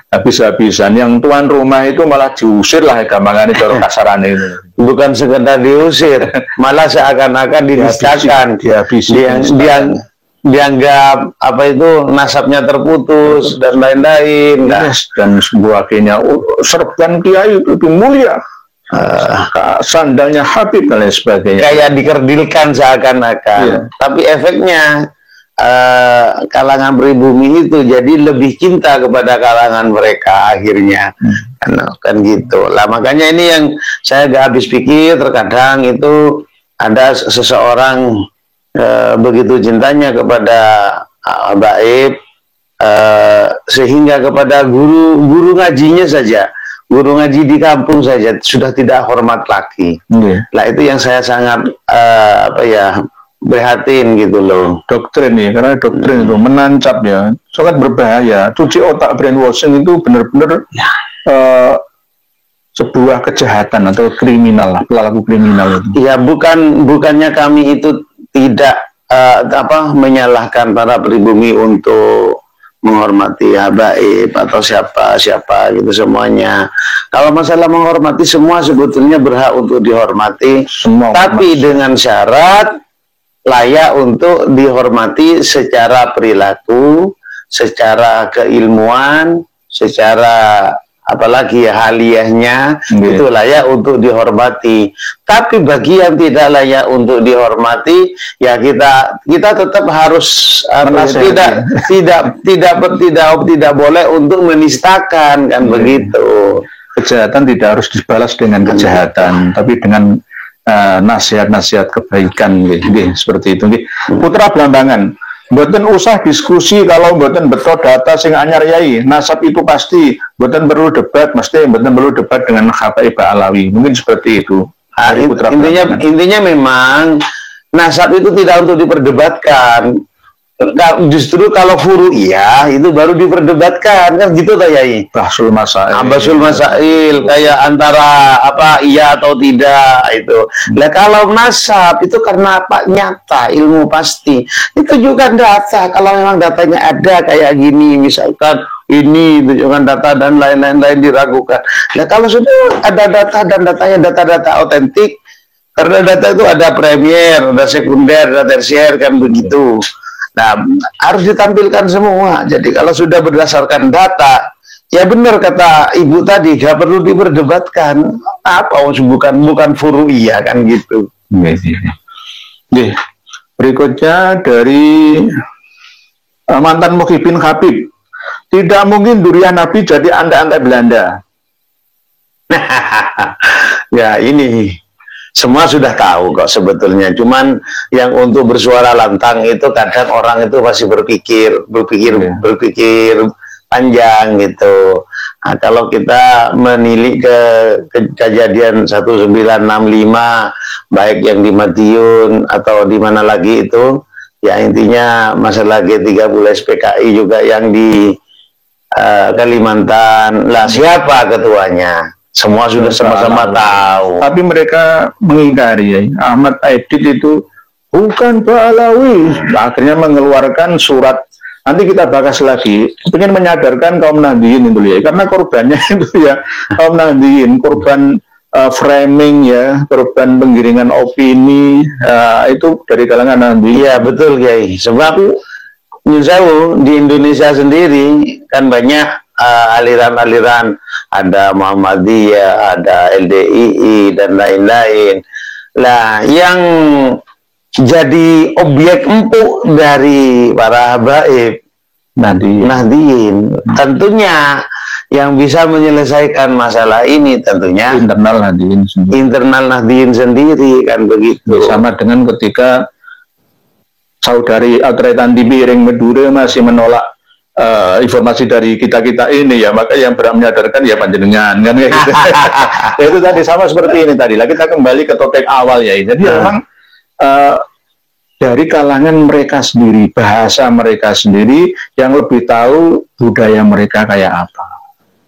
Habis-habisan yang tuan rumah itu malah diusir lah, gampangannya cara kasarannya itu. Bukan sekedar diusir, malah seakan-akan dinistakan, dianggap apa itu nasabnya terputus dan lain-lain. Dan sebuah akhirnya serban kiai itu mulia. Sandalnya Habib dan lain sebagainya. Kayak dikerdilkan seakan-akan. Tapi efeknya kalangan pribumi itu jadi lebih cinta kepada kalangan mereka akhirnya. Kan gitu lah. Makanya ini yang saya gak habis pikir, terkadang itu ada seseorang begitu cintanya kepada Baib, sehingga kepada guru ngajinya saja, guru ngaji di kampung saja sudah tidak hormat lagi. Lah itu yang saya sangat prihatin gitu loh. Doktrin ya, karena doktrin itu menancap ya, sangat berbahaya. Cuci otak, brainwashing itu benar-benar sebuah kejahatan atau kriminal lah, pelaku kriminal itu. Ya bukannya kami itu tidak menyalahkan para pribumi untuk menghormati habaib atau siapa gitu semuanya. Kalau masalah menghormati, semua sebetulnya berhak untuk dihormati, semua, tapi dengan syarat layak untuk dihormati secara perilaku, secara keilmuan, secara apalagi ya haliyahnya, itu layak untuk dihormati. Tapi bagi yang tidak layak untuk dihormati, ya kita tetap harus tidak boleh untuk menistakan, kan begitu. Kejahatan tidak harus dibalas dengan kejahatan, tapi dengan nasihat-nasihat kebaikan, seperti itu. Putra Blambangan, mboten usah diskusi kalau mboten betul data sing anyar yai. Nasab itu pasti mboten perlu debat, mesti mboten perlu debat dengan Habib Alawi. Mungkin seperti itu. Intinya memang nasab itu tidak untuk diperdebatkan. Justru kalau furu iya itu baru diperdebatkan, kan gitu toh Yai. Bahsul masail kayak antara iya atau tidak itu. Nah kalau nasab itu karena nyata, ilmu pasti. Ditunjukkan data, kalau memang datanya ada kayak gini, misalkan ini tunjukkan data dan lain-lain diragukan. Nah kalau sudah ada data dan datanya data-data otentik, karena data itu ada premier, ada sekunder, ada tersier, kan begitu. Nah, harus ditampilkan semua. Jadi kalau sudah berdasarkan data, ya benar kata Ibu tadi, gak perlu diperdebatkan. Bukan furu'iyah, kan gitu. Berikutnya dari mantan Muhyiddin Habib. Tidak mungkin durian Nabi jadi anda-anda Belanda. Ya ini semua sudah tahu kok sebetulnya. Cuman yang untuk bersuara lantang itu kadang orang itu masih berpikir panjang gitu. Nah, kalau kita menilik ke kejadian 1965, baik yang di Madiun atau di mana lagi itu, ya intinya masalah G30 SPKI juga yang di Kalimantan. Lah siapa ketuanya? Semua sudah sama-sama tahu. Tapi mereka mengingkari ya. Ahmad Aidit itu bukan Ba'alawi. Akhirnya mengeluarkan surat. Nanti kita bahas lagi. Ingin menyadarkan kaum Nahdliyin itu ya. Karena korbannya itu ya kaum Nahdliyin, korban framing ya, korban penggiringan opini itu dari kalangan Nahdliyin. Iya betul Kiai. Sebab di Indonesia sendiri kan banyak aliran-aliran, ada Muhammadiyah, ada LDII dan lain-lain. Lah yang jadi objek empuk dari para habaib Nahdliyin, tentunya yang bisa menyelesaikan masalah ini tentunya internal Nahdliyin sendiri kan begitu. Sama dengan ketika saudari Atretan TV Iring Medure masih menolak informasi dari kita ini ya, maka yang berhak menyadarkan ya panjenengan kan kayak gitu. Ya, itu tadi sama seperti ini tadi lah, kita kembali ke topik awal ya. Jadi memang dari kalangan mereka sendiri, bahasa mereka sendiri yang lebih tahu budaya mereka kayak apa.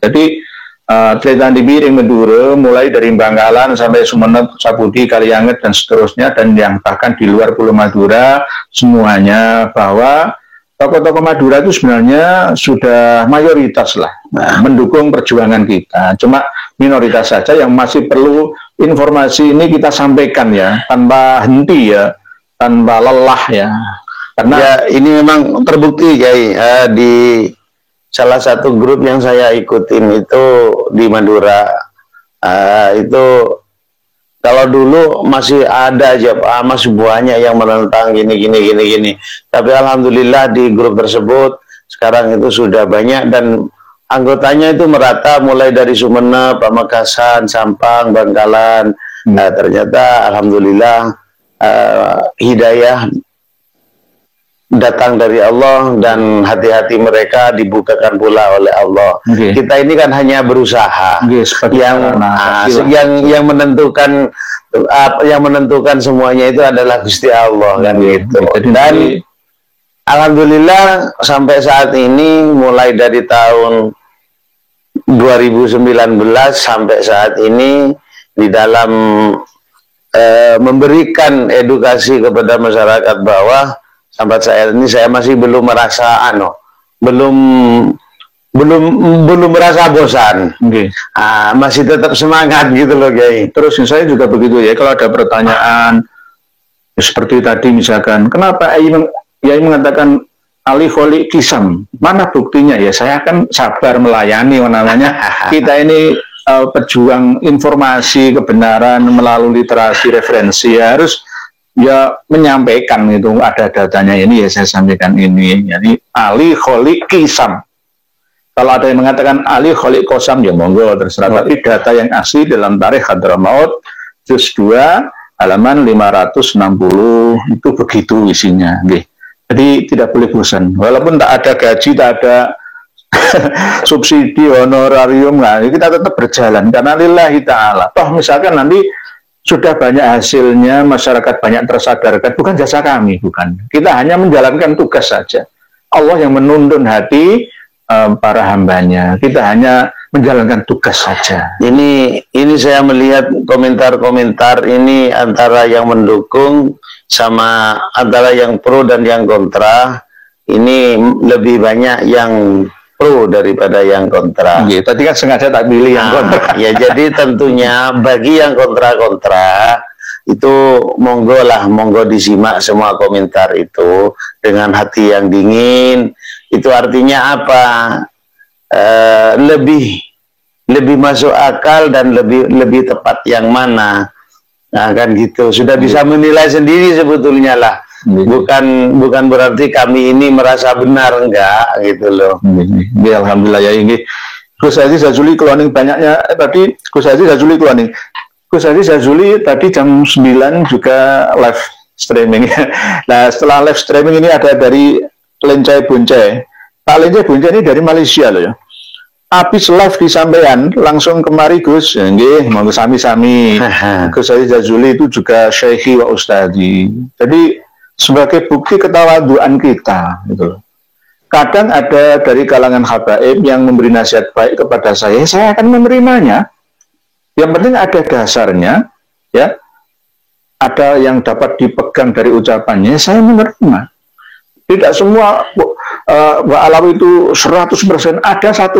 Jadi Atretan TV Iring Medure mulai dari Bangkalan sampai Sumeneb, Sapudi, Kalianget dan seterusnya, dan yang bahkan di luar Pulau Madura semuanya, bahwa tokoh-tokoh Madura itu sebenarnya sudah mayoritas lah mendukung perjuangan kita. Cuma minoritas saja yang masih perlu informasi ini kita sampaikan ya, tanpa henti ya, tanpa lelah ya. Karena ya, ini memang terbukti Kiai, di salah satu grup yang saya ikutin itu di Madura, itu kalau dulu masih ada aja, masih banyak yang menentang gini. Tapi alhamdulillah di grup tersebut sekarang itu sudah banyak dan anggotanya itu merata mulai dari Sumeneb, Pamekasan, Sampang, Bangkalan. Ternyata alhamdulillah hidayah datang dari Allah dan hati-hati mereka dibukakan pula oleh Allah. Kita ini kan hanya berusaha. Yang menentukan semuanya itu adalah Gusti Allah kan gitu. Dan alhamdulillah sampai saat ini mulai dari tahun 2019 sampai saat ini di dalam memberikan edukasi kepada masyarakat bawah, sampai saat ini saya masih belum merasa belum merasa bosan. Masih tetap semangat gitu loh Kiai. Terus saya juga begitu ya, kalau ada pertanyaan seperti tadi misalkan, kenapa Yai mengatakan Ali Kholi Kisam, mana buktinya? Ya saya akan sabar melayani namanya. Kita ini pejuang informasi kebenaran melalui literasi referensi, ya harus ya menyampaikan itu, ada datanya ini ya saya sampaikan ini. Jadi Ali Kholi Kisam. Kalau ada yang mengatakan Ali Kholi Kosam ya monggo terserah, tapi data yang asli dalam Tarikh Hadramaut juz 2 halaman 560 itu begitu isinya. Jadi tidak boleh bosan, walaupun tak ada gaji, tak ada subsidi honorarium, nah kita tetap berjalan karena lillahi ta'ala. Toh misalkan nanti sudah banyak hasilnya, masyarakat banyak tersadarkan, bukan jasa kami, bukan. Kita hanya menjalankan tugas saja. Allah yang menuntun hati para hambanya. Kita hanya menjalankan tugas saja. Ini saya melihat komentar-komentar ini antara yang mendukung sama antara yang pro dan yang kontra. Ini lebih banyak yang pro daripada yang kontra. Tadi kan sengaja tak pilih yang kontra. Ya jadi tentunya bagi yang kontra-kontra itu monggo disimak semua komentar itu dengan hati yang dingin. Itu artinya apa? Lebih masuk akal dan lebih tepat yang mana? Nah kan gitu. Sudah bisa menilai sendiri sebetulnya lah. Bukan berarti kami ini merasa benar, enggak gitu loh. Alhamdulillah ya ini. Gus Haji Jazuli Kloning banyaknya tadi Gus Haji Jazuli Kloning. Gus Hadi Jazuli tadi jam 9 juga live streaming. Nah, setelah live streaming ini ada dari Lencai Boncai. Pak Lencai Boncai ini dari Malaysia loh ya. Habis live di sampean langsung kemari Gus, nggih, monggo sami-sami. Gus Hadi Jazuli itu juga syekhi wa ustadi. Jadi sebagai bukti ketawaduan kita gitu loh. Kadang ada dari kalangan habaib yang memberi nasihat baik kepada saya akan menerimanya. Yang penting ada dasarnya, ya. Ada yang dapat dipegang dari ucapannya, saya menerima. Tidak semua Mbak Alawi itu 100%, ada 1%.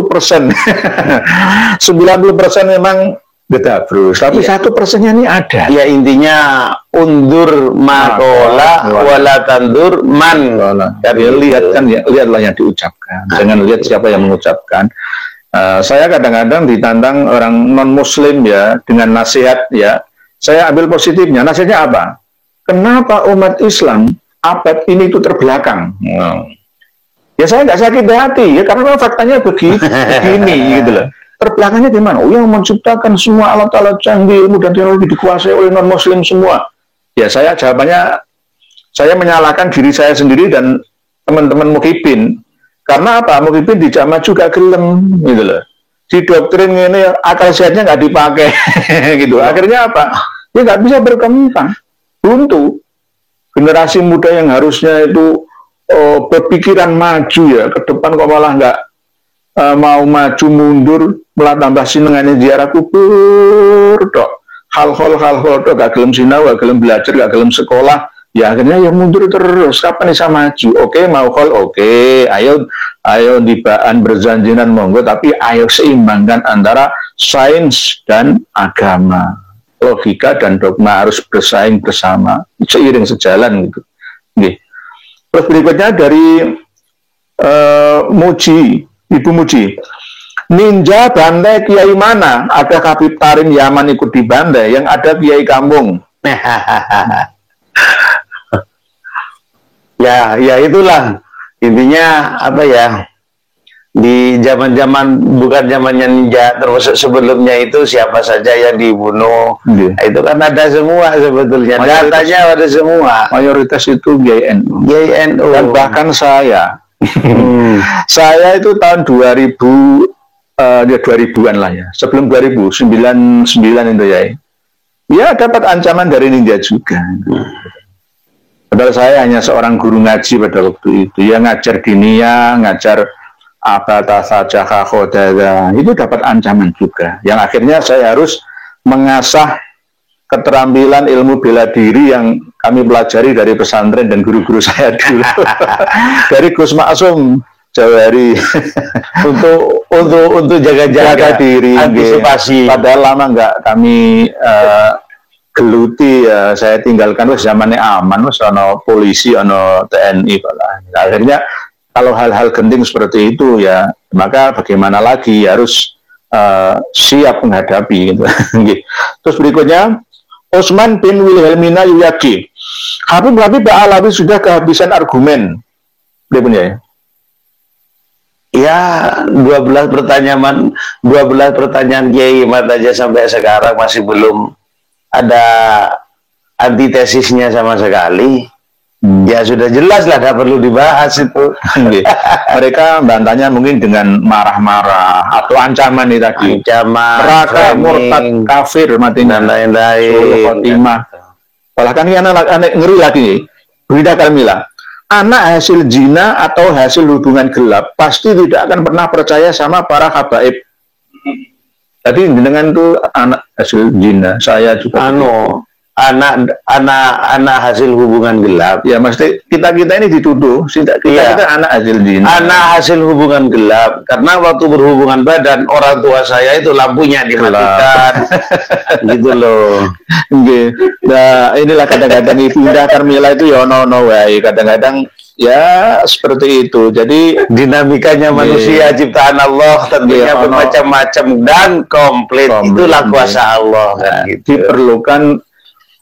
90% memang gedabrus, tapi 1%-nya ini ada. Ya intinya undur makola wala tandur man. Ya, lihat kan ya, lihatlah yang diucapkan. Jangan lihat siapa yang mengucapkan. Saya kadang-kadang ditantang orang non-muslim ya dengan nasihat ya. Saya ambil positifnya. Nasihatnya apa? Kenapa umat Islam abad ini itu terbelakang? Ya saya nggak sakit hati ya karena faktanya begini gitu loh. Terbelakangnya di mana? Oh, yang menciptakan semua alat-alat canggih, ilmu dan teknologi dikuasai oleh non-muslim semua. Ya saya jawabannya, saya menyalahkan diri saya sendiri dan teman-teman Muhibin. Karena apa? Muhibin di jamaah juga gelem, gitu loh. Di doktrin ini akal sehatnya nggak dipakai, gitu. Akhirnya apa? Ya nggak bisa berkembang. Buntu. Generasi muda yang harusnya itu berpikiran maju ya, ke depan kok malah nggak mau maju mundur, malah tambah sinengannya ziarah kubur dok. Hal-hal dok, gak gelem sinau, gak gelem belajar, gak gelem sekolah. Ya akhirnya ya mundur terus. Kapan bisa maju? Oke, mau hal oke. Ayo dibaan berjanjinan monggo, tapi ayo seimbangkan antara sains dan agama. Logika dan dogma harus bersaing bersama, seiring sejalan gitu. Nih. Terus berikutnya dari Muji, Ibu Muji. Ninja bantai kiai mana? Ada Habib Tarim Yaman ikut di bantai, yang ada kiai kampung. Ya itulah intinya apa ya, di zaman-zaman bukan zamannya ninja, termasuk sebelumnya itu siapa saja yang dibunuh, itu kan ada semua sebetulnya, datanya ada semua. Mayoritas itu GNU. Dan bahkan saya saya itu tahun 2000 ya 2000-an lah ya, sebelum 2099 itu ya dapat ancaman dari ninja juga. Padahal saya hanya seorang guru ngaji pada waktu itu, ya ngajar dinia, ngajar abata saja khodada, itu dapat ancaman juga. Yang akhirnya saya harus mengasah keterampilan ilmu bela diri yang kami pelajari dari pesantren dan guru-guru saya dulu. Dari Gus Maksum Jawari untuk jaga diri, antisipasi. Padahal lama nggak kami geluti ya, saya tinggalkan zamannya aman, ono polisi, ono TNI. Akhirnya kalau hal-hal genting seperti itu ya, maka bagaimana lagi, harus siap menghadapi gitu. Terus berikutnya Osman bin Wilhelmina Yuyaki. Habib Pak Alawi sudah kehabisan argumen. Dia punya ya? Ya 12 pertanyaan Kiai Imat aja sampai sekarang masih belum ada antitesisnya sama sekali. Ya sudah jelas lah, tidak perlu dibahas itu. Mereka bantahnya mungkin dengan marah-marah atau ancaman nih tadi. Ancaman, neraka, murtad, kafir, matinya, dan lain-lain. Bahkan ini anak ngeri lagi. Berita Kamila, anak hasil zina atau hasil hubungan gelap pasti tidak akan pernah percaya sama para habaib. Tadi dengan itu anak hasil zina, saya juga anak hasil hubungan gelap. Ya mesti kita ini dituduh kita anak hasil zina. Anak hasil hubungan gelap karena waktu berhubungan badan orang tua saya itu lampunya dimatikan. Gitu loh. Nah inilah kadang-kadang Ibunda Karmila itu ya ono wae, kadang-kadang ya seperti itu. Jadi dinamikanya manusia ciptaan Allah tentunya bermacam-macam dan komplit. Itulah kuasa Allah. Gitu. Diperlukan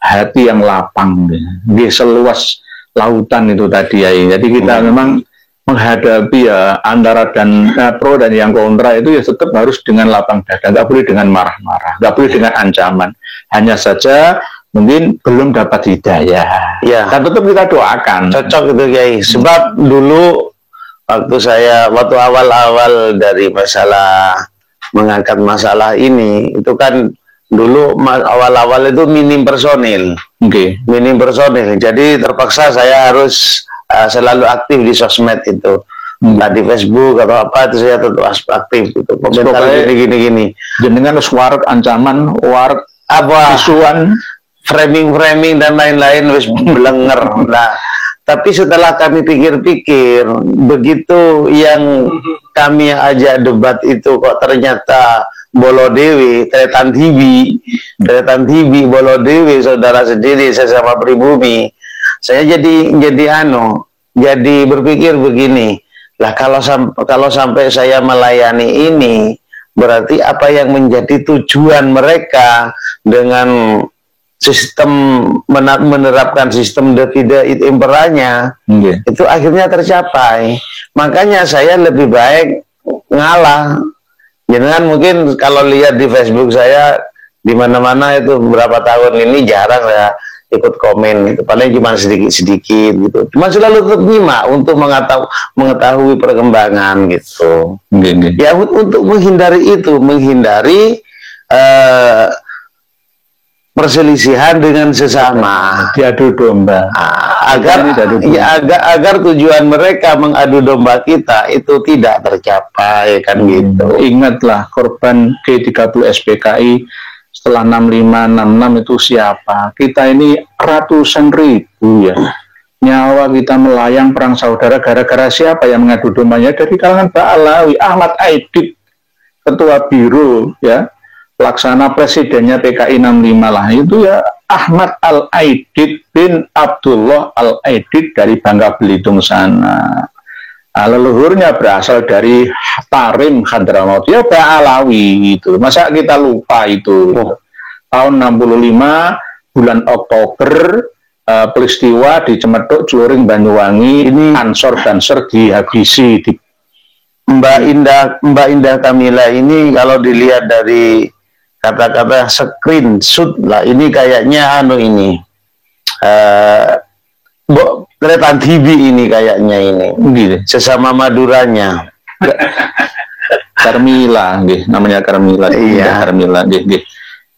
hati yang lapang, di seluas lautan itu tadi ya. Jadi kita memang menghadapi ya antara dan pro dan yang kontra itu ya tetap harus dengan lapang dada, nggak boleh dengan marah-marah, nggak boleh dengan ancaman. hanya saja mungkin belum dapat hidayah. Ya. Dan tetap kita doakan. Cocok itu Kiai. Sebab dulu waktu awal-awal dari mengangkat masalah ini, itu kan dulu awal-awal itu minim personil. Minim personil. Jadi terpaksa saya harus selalu aktif di sosmed itu. Nah, di Facebook atau apa itu saya tetap aktif gitu. Komentar gini. Jenengan suara ancaman, apa isuan, framing dan lain-lain wis belenger. Nah, tapi setelah kami pikir-pikir, begitu yang kami ajak debat itu kok ternyata Bolodewi, Tretan TV, Bolodewi, saudara sendiri sesama pribumi. Saya jadi berpikir begini, lah kalau sampai saya melayani ini, berarti apa yang menjadi tujuan mereka dengan sistem menerapkan sistem divide et imperanya, itu akhirnya tercapai. Makanya saya lebih baik ngalah. Jangan mungkin kalau lihat di Facebook saya di mana-mana itu beberapa tahun ini jarang ya ikut komen, itu paling cuma sedikit-sedikit gitu. Cuma selalu tetap nyimak untuk mengetahui perkembangan gitu. Ya untuk menghindari perselisihan dengan sesama, diadu domba, agar tujuan mereka mengadu domba kita itu tidak tercapai, kan gitu. Ingatlah korban G30 SPKI setelah 6566 itu siapa? Kita ini ratusan ribu ya. Nyawa kita melayang perang saudara gara-gara siapa yang mengadu dombanya? Dari kalangan Pak Alawi, Ahmad Aidit, ketua biro ya, pelaksana presidennya PKI 65 lah, itu ya Ahmad Al-Aidit bin Abdullah Al-Aidit dari Bangka Belitung sana. Leluhurnya berasal dari Tarim Hadramaut, ya Pak Alawi itu. Masa kita lupa itu? Tahun 65 bulan Oktober, peristiwa di Cemeduk, Juring, Banyuwangi, ini Ansor Banser dihabisi. Mbak Indah Kamila ini kalau dilihat dari kata-kata screenshot lah, ini kayaknya Tretan TV ini kayaknya ini sesama Maduranya. Karmila namanya Karmila. Iya. Karmila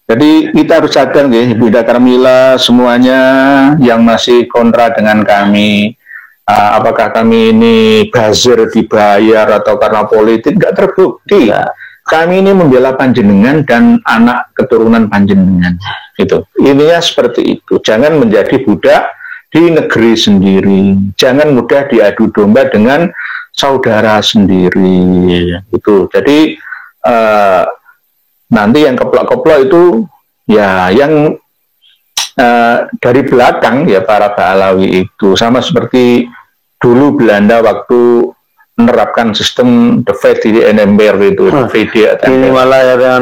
Jadi kita harus sadar Ibu Ida Karmila, semuanya yang masih kontra dengan kami, apakah kami ini buzzer dibayar atau karena politik, nggak terbukti. Kami ini membela panjenengan dan anak keturunan panjenengan. Ininya seperti itu. Jangan menjadi budak di negeri sendiri. Jangan mudah diadu domba dengan saudara sendiri. Jadi nanti yang keplok-keplok itu ya yang dari belakang ya para Ba'alawi itu, sama seperti dulu Belanda waktu menerapkan sistem divide et impera itu. Ini malah ya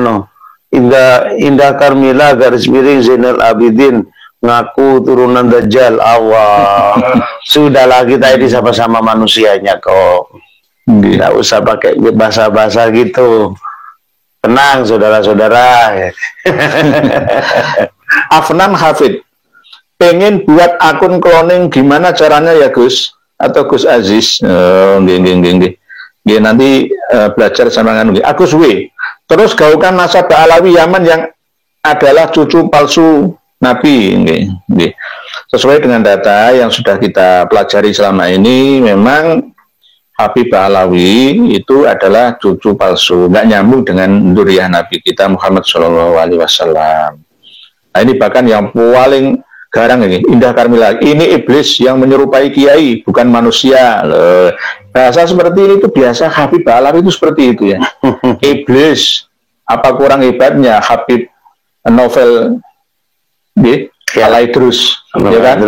Indah Karmila garis miring Zainal Abidin ngaku turunan Dajjal. Awal sudahlah, kita ini sama-sama manusianya kok, nggak usah pakai bahasa-bahasa gitu. Tenang saudara-saudara. Afnan Hafid pengen buat akun cloning, gimana caranya ya Gus atau Gus Aziz? Nanti belajar sama Agus W. Terus gaulkan nasab Alawi Yaman yang adalah cucu palsu Nabi. Sesuai dengan data yang sudah kita pelajari selama ini, memang Habib Alawi itu adalah cucu palsu, nggak nyambung dengan duriah Nabi kita Muhammad SAW. Nah, ini bahkan yang paling garang ini, Indah Karmila, ini iblis yang menyerupai kiai, bukan manusia. Bahasa seperti ini itu biasa Habib Alawi itu seperti itu ya. Iblis, apa kurang hebatnya Habib novel Alay terus, ya kan?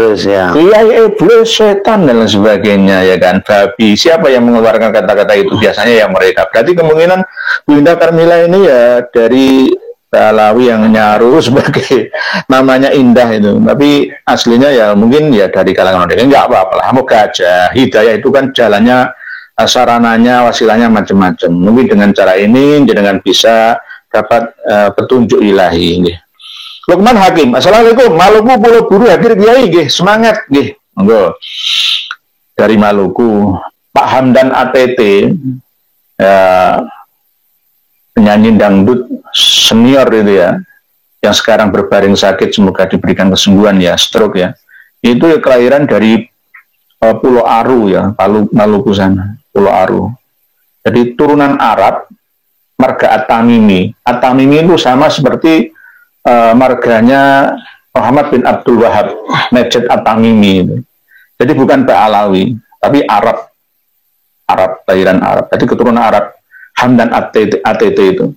Iya, iblis, setan dan lain sebagainya, ya kan? Babi, siapa yang mengeluarkan kata-kata itu? Biasanya ya mereka. Berarti kemungkinan Bu Indah Karmila ini ya dari Alawi yang nyaru sebagai namanya Indah itu, tapi aslinya ya mungkin ya dari kalangan mereka. Enggak apa-apa lah, moga aja. Hidayah itu kan jalannya, sarananya, wasilahnya macam-macam. Mungkin dengan cara ini dengan bisa dapat petunjuk ilahi. Lukman Hakim, Assalamualaikum. Maluku Pulau Buru hadir Kiai, nggih, semangat nggih. Monggo. Dari Maluku, Pak Hamdan ATT, ya, penyanyi dangdut senior itu ya, yang sekarang berbaring sakit, semoga diberikan kesembuhan ya, stroke ya. Itu ya kelahiran dari Pulau Aru ya, Maluku sana, Pulau Aru. Jadi turunan Arab, marga At-Tamimi. At-Tamimi itu sama seperti marganya Muhammad bin Abdul Wahab, Najd At-Tamimi itu. Jadi bukan Ba'alawi, tapi Arab, kelahiran Arab. Jadi keturunan Arab, Hamdan ATT itu.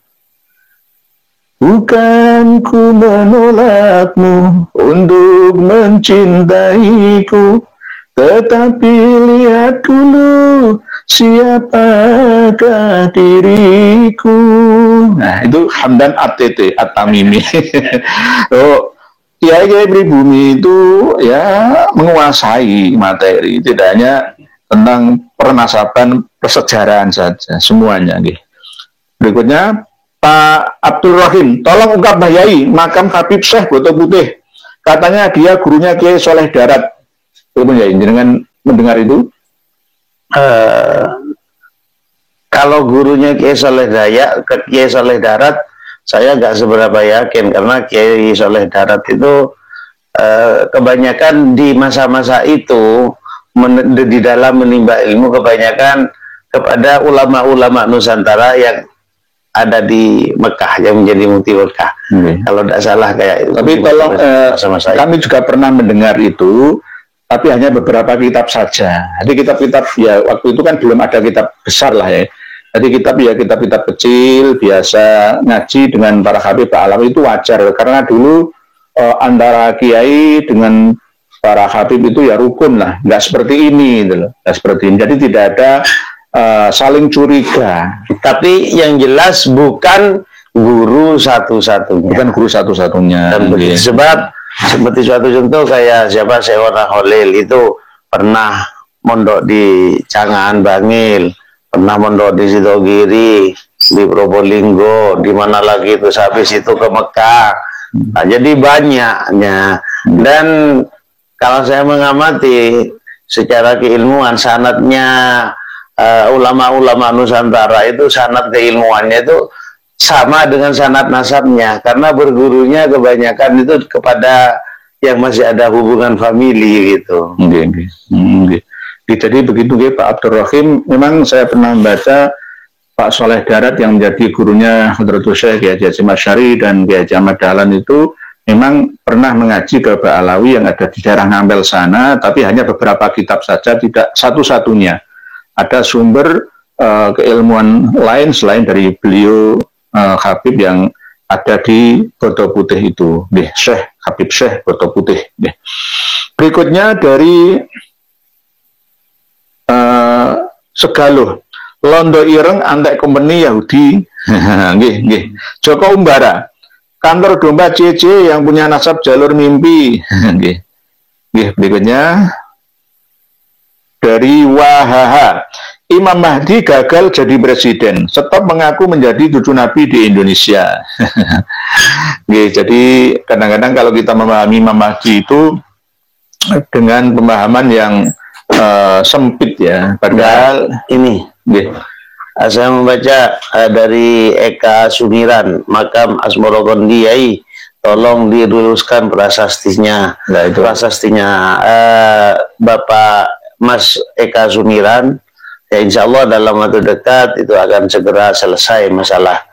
Bukan ku menolakmu untuk mencintaiku, tetapi lihat dulu siapakah diriku. Nah, itu Hamdan ATT At-Tamimi. Oh, Kiai pribumi itu ya menguasai materi, tidak hanya tentang pernasaban persejarahan saja, semuanya. Berikutnya Pak Abdul Rahim, tolong ungkap Mbah Yai, makam Habib Syekh Boto Putih. Katanya dia gurunya Kiai Soleh Darat. Itu Yai, dengan mendengar itu? Kalau gurunya Kiai Soleh Darat, saya nggak seberapa yakin, karena Kiai Soleh Darat itu kebanyakan di masa-masa itu di dalam menimba ilmu kebanyakan kepada ulama-ulama Nusantara yang ada di Mekah, yang menjadi mufti Mekah. Kalau tidak salah kayak itu. Tapi tolong kami juga pernah mendengar itu, tapi hanya beberapa kitab saja. Jadi kitab-kitab ya waktu itu kan belum ada kitab besar lah ya. Jadi kitab-kitab kecil biasa ngaji dengan para habib Alawi itu wajar, karena dulu antara kiai dengan para habib itu ya rukun lah, nggak seperti ini gitu loh, nggak seperti ini. Jadi tidak ada saling curiga. Tapi yang jelas bukan guru satu-satunya. Bukan guru satu-satunya. Sebab seperti suatu contoh kayak siapa, Syekhona Khalil itu pernah mondok di Cangaan Bangil, pernah mondok di Sidogiri, di Probolinggo, di mana lagi itu, habis itu ke Mekah. Nah, jadi banyaknya. Dan kalau saya mengamati secara keilmuan, sanadnya ulama-ulama Nusantara itu, sanad keilmuannya itu sama dengan sanad nasabnya, karena bergurunya kebanyakan itu kepada yang masih ada hubungan famili gitu. Jadi begitu Pak Abdul Rahim. Memang saya pernah membaca Pak Soleh Darat yang menjadi gurunya Hadratus Syekh Kiai Haji Masyari dan Kiai Haji Ahmad Dahlan itu memang pernah mengaji ke Ba'alawi yang ada di daerah Ngampel sana, tapi hanya beberapa kitab saja, tidak satu-satunya. Ada sumber keilmuan lain selain dari beliau Habib yang ada di Boto Putih itu, Syekh Habib Syekh Boto Putih. Berikutnya dari Segaluh, Londo Ireng Antek Company Yahudi. Joko Umbara, kantor domba CC yang punya nasab jalur mimpi. Berikutnya dari Wahaha, Imam Mahdi gagal jadi presiden, stop mengaku menjadi cucu Nabi di Indonesia. Jadi kadang-kadang kalau kita memahami Imam Mahdi itu dengan pemahaman yang sempit ya, padahal ini saya membaca dari Eka Sumiran, makam Asmorogondi Yai, tolong diluruskan prasastinya. Nah, itu prasastinya Bapak Mas Eka Sumiran, ya insya Allah dalam waktu dekat itu akan segera selesai masalah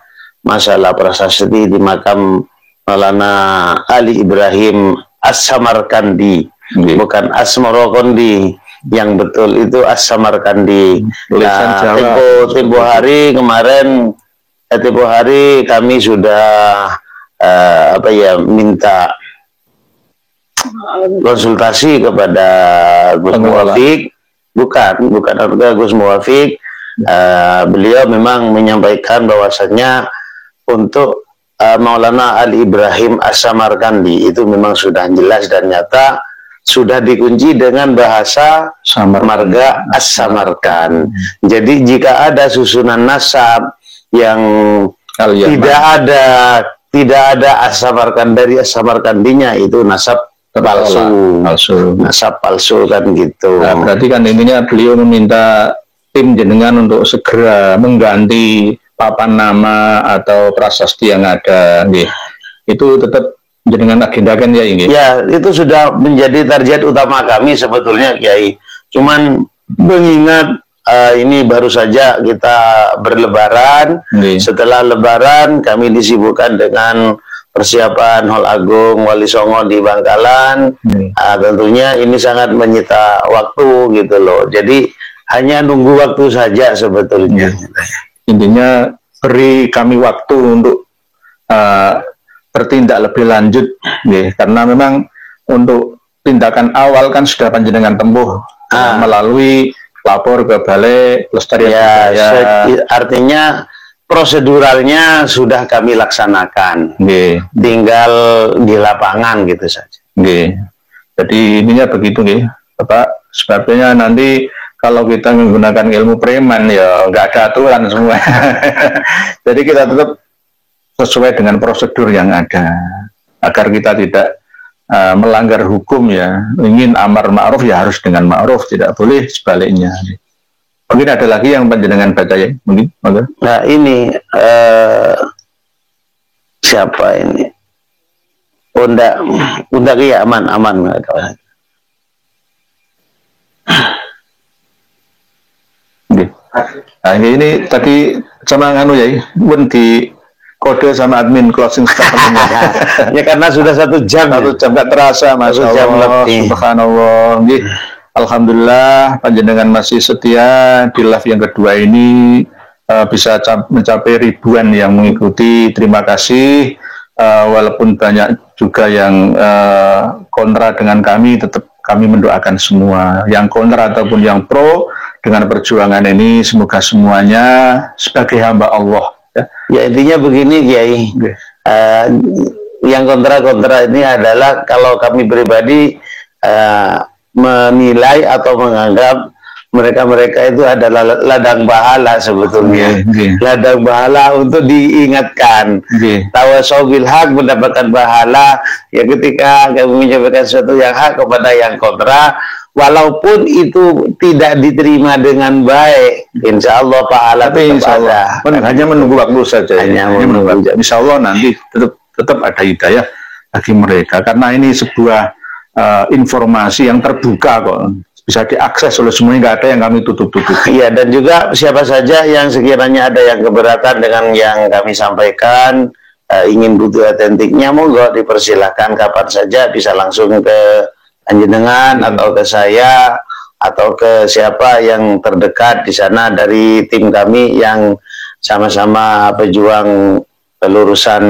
prasasti di makam Maulana Ali Ibrahim As-Samarkandi, bukan Asmorogondi. Yang betul itu As-Samarkandi. Nah, tempo hari kemarin, tempo hari kami sudah minta konsultasi kepada Gus Muwafiq, bukan Gus Muwafiq. Beliau memang menyampaikan bahwasannya untuk Maulana Ali Ibrahim As-Samarkandi itu memang sudah jelas dan nyata, sudah dikunci dengan bahasa marga As-Samarkand. Jadi jika ada susunan nasab yang tidak ada dari As-Samarkandinya, itu nasab palsu. Nasab palsu kan gitu. Nah, berarti kan intinya beliau meminta tim jenengan untuk segera mengganti papan nama atau prasasti yang ada. Itu tetap jenengan agendakan ya ini? Ya, itu sudah menjadi target utama kami sebetulnya, Kiai. Cuman mengingat ini baru saja kita berlebaran. Setelah lebaran kami disibukkan dengan persiapan Hall Agung Wali Songo di Bangkalan. Tentunya ini sangat menyita waktu gitu loh. Jadi hanya nunggu waktu saja sebetulnya. Intinya beri kami waktu untuk bertindak lebih lanjut, karena memang untuk tindakan awal kan sudah panjenengan tempuh melalui lapor ke Balai Pelestarian Budaya. Artinya proseduralnya sudah kami laksanakan, tinggal di lapangan gitu saja. Jadi ininya begitu, Bapak. Sebabnya nanti kalau kita menggunakan ilmu preman ya nggak ada aturan semua. Jadi kita tetap sesuai dengan prosedur yang ada, agar kita tidak melanggar hukum ya. Ingin amar ma'ruf ya harus dengan ma'ruf, tidak boleh sebaliknya. Mungkin ada lagi yang panjenengan baca ya, mungkin. Nah ini siapa ini? Unda ya aman. Nah ini tadi sama nganu ya, pun di kode sama admin closing statement. Ya karena sudah 1 jam. 1 jam nggak terasa, Masya Allah. Subhanallah. Alhamdulillah panjenengan masih setia di live yang kedua ini, bisa mencapai ribuan yang mengikuti. Terima kasih. Walaupun banyak juga yang kontra dengan kami, tetap kami mendoakan semua yang kontra ataupun yang pro dengan perjuangan ini, semoga semuanya sebagai hamba Allah. Ya intinya begini, Kiai. Yang kontra-kontra ini adalah kalau kami pribadi menilai atau menganggap mereka itu adalah ladang bahala sebetulnya. Ladang bahala untuk diingatkan. Tawasau bil haq, mendapatkan bahala ya ketika kami menyampaikan sesuatu yang hak kepada yang kontra, walaupun itu tidak diterima dengan baik, insya Allah pahala tetap ada. Hanya menunggu waktu saja. Insya Allah nanti tetap ada hidayah bagi mereka, karena ini sebuah informasi yang terbuka kok, bisa diakses oleh semuanya, nggak ada yang kami tutup-tutup. Iya, dan juga siapa saja yang sekiranya ada yang keberatan dengan yang kami sampaikan, ingin butuh otentiknya, monggo dipersilahkan kapan saja, bisa langsung ke panjenengan atau ke saya atau ke siapa yang terdekat di sana dari tim kami yang sama-sama pejuang pelurusan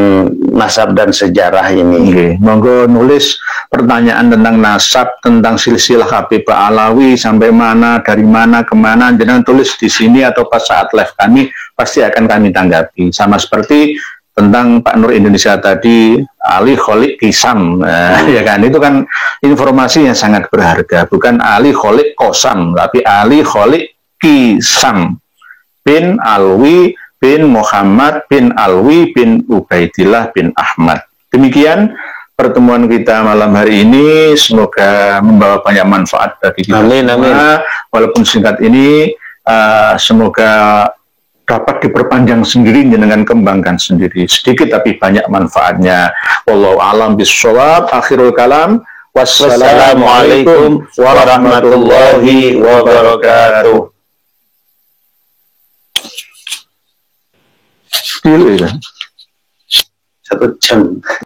nasab dan sejarah ini. Monggo nulis pertanyaan tentang nasab, tentang silsilah Habib Alawi sampai mana, dari mana kemana, jangan tulis di sini atau pas saat live kami, pasti akan kami tanggapi. Sama seperti tentang Pak Nur Indonesia tadi, Ali Kholik Kisam, ya kan, itu kan informasi yang sangat berharga, bukan Ali Kholik Kosam, tapi Ali Kholik Kisam bin Alwi bin Muhammad bin Alwi bin Ubaidillah bin Ahmad. Demikian pertemuan kita malam hari ini, semoga membawa banyak manfaat bagi kita semua. Walaupun singkat ini, semoga dapat diperpanjang sendiri dengan kembangkan sendiri, sedikit tapi banyak manfaatnya. Wallahu a'lam bishawab. Akhirul kalam, wassalamualaikum warahmatullahi wabarakatuh. 1 jam.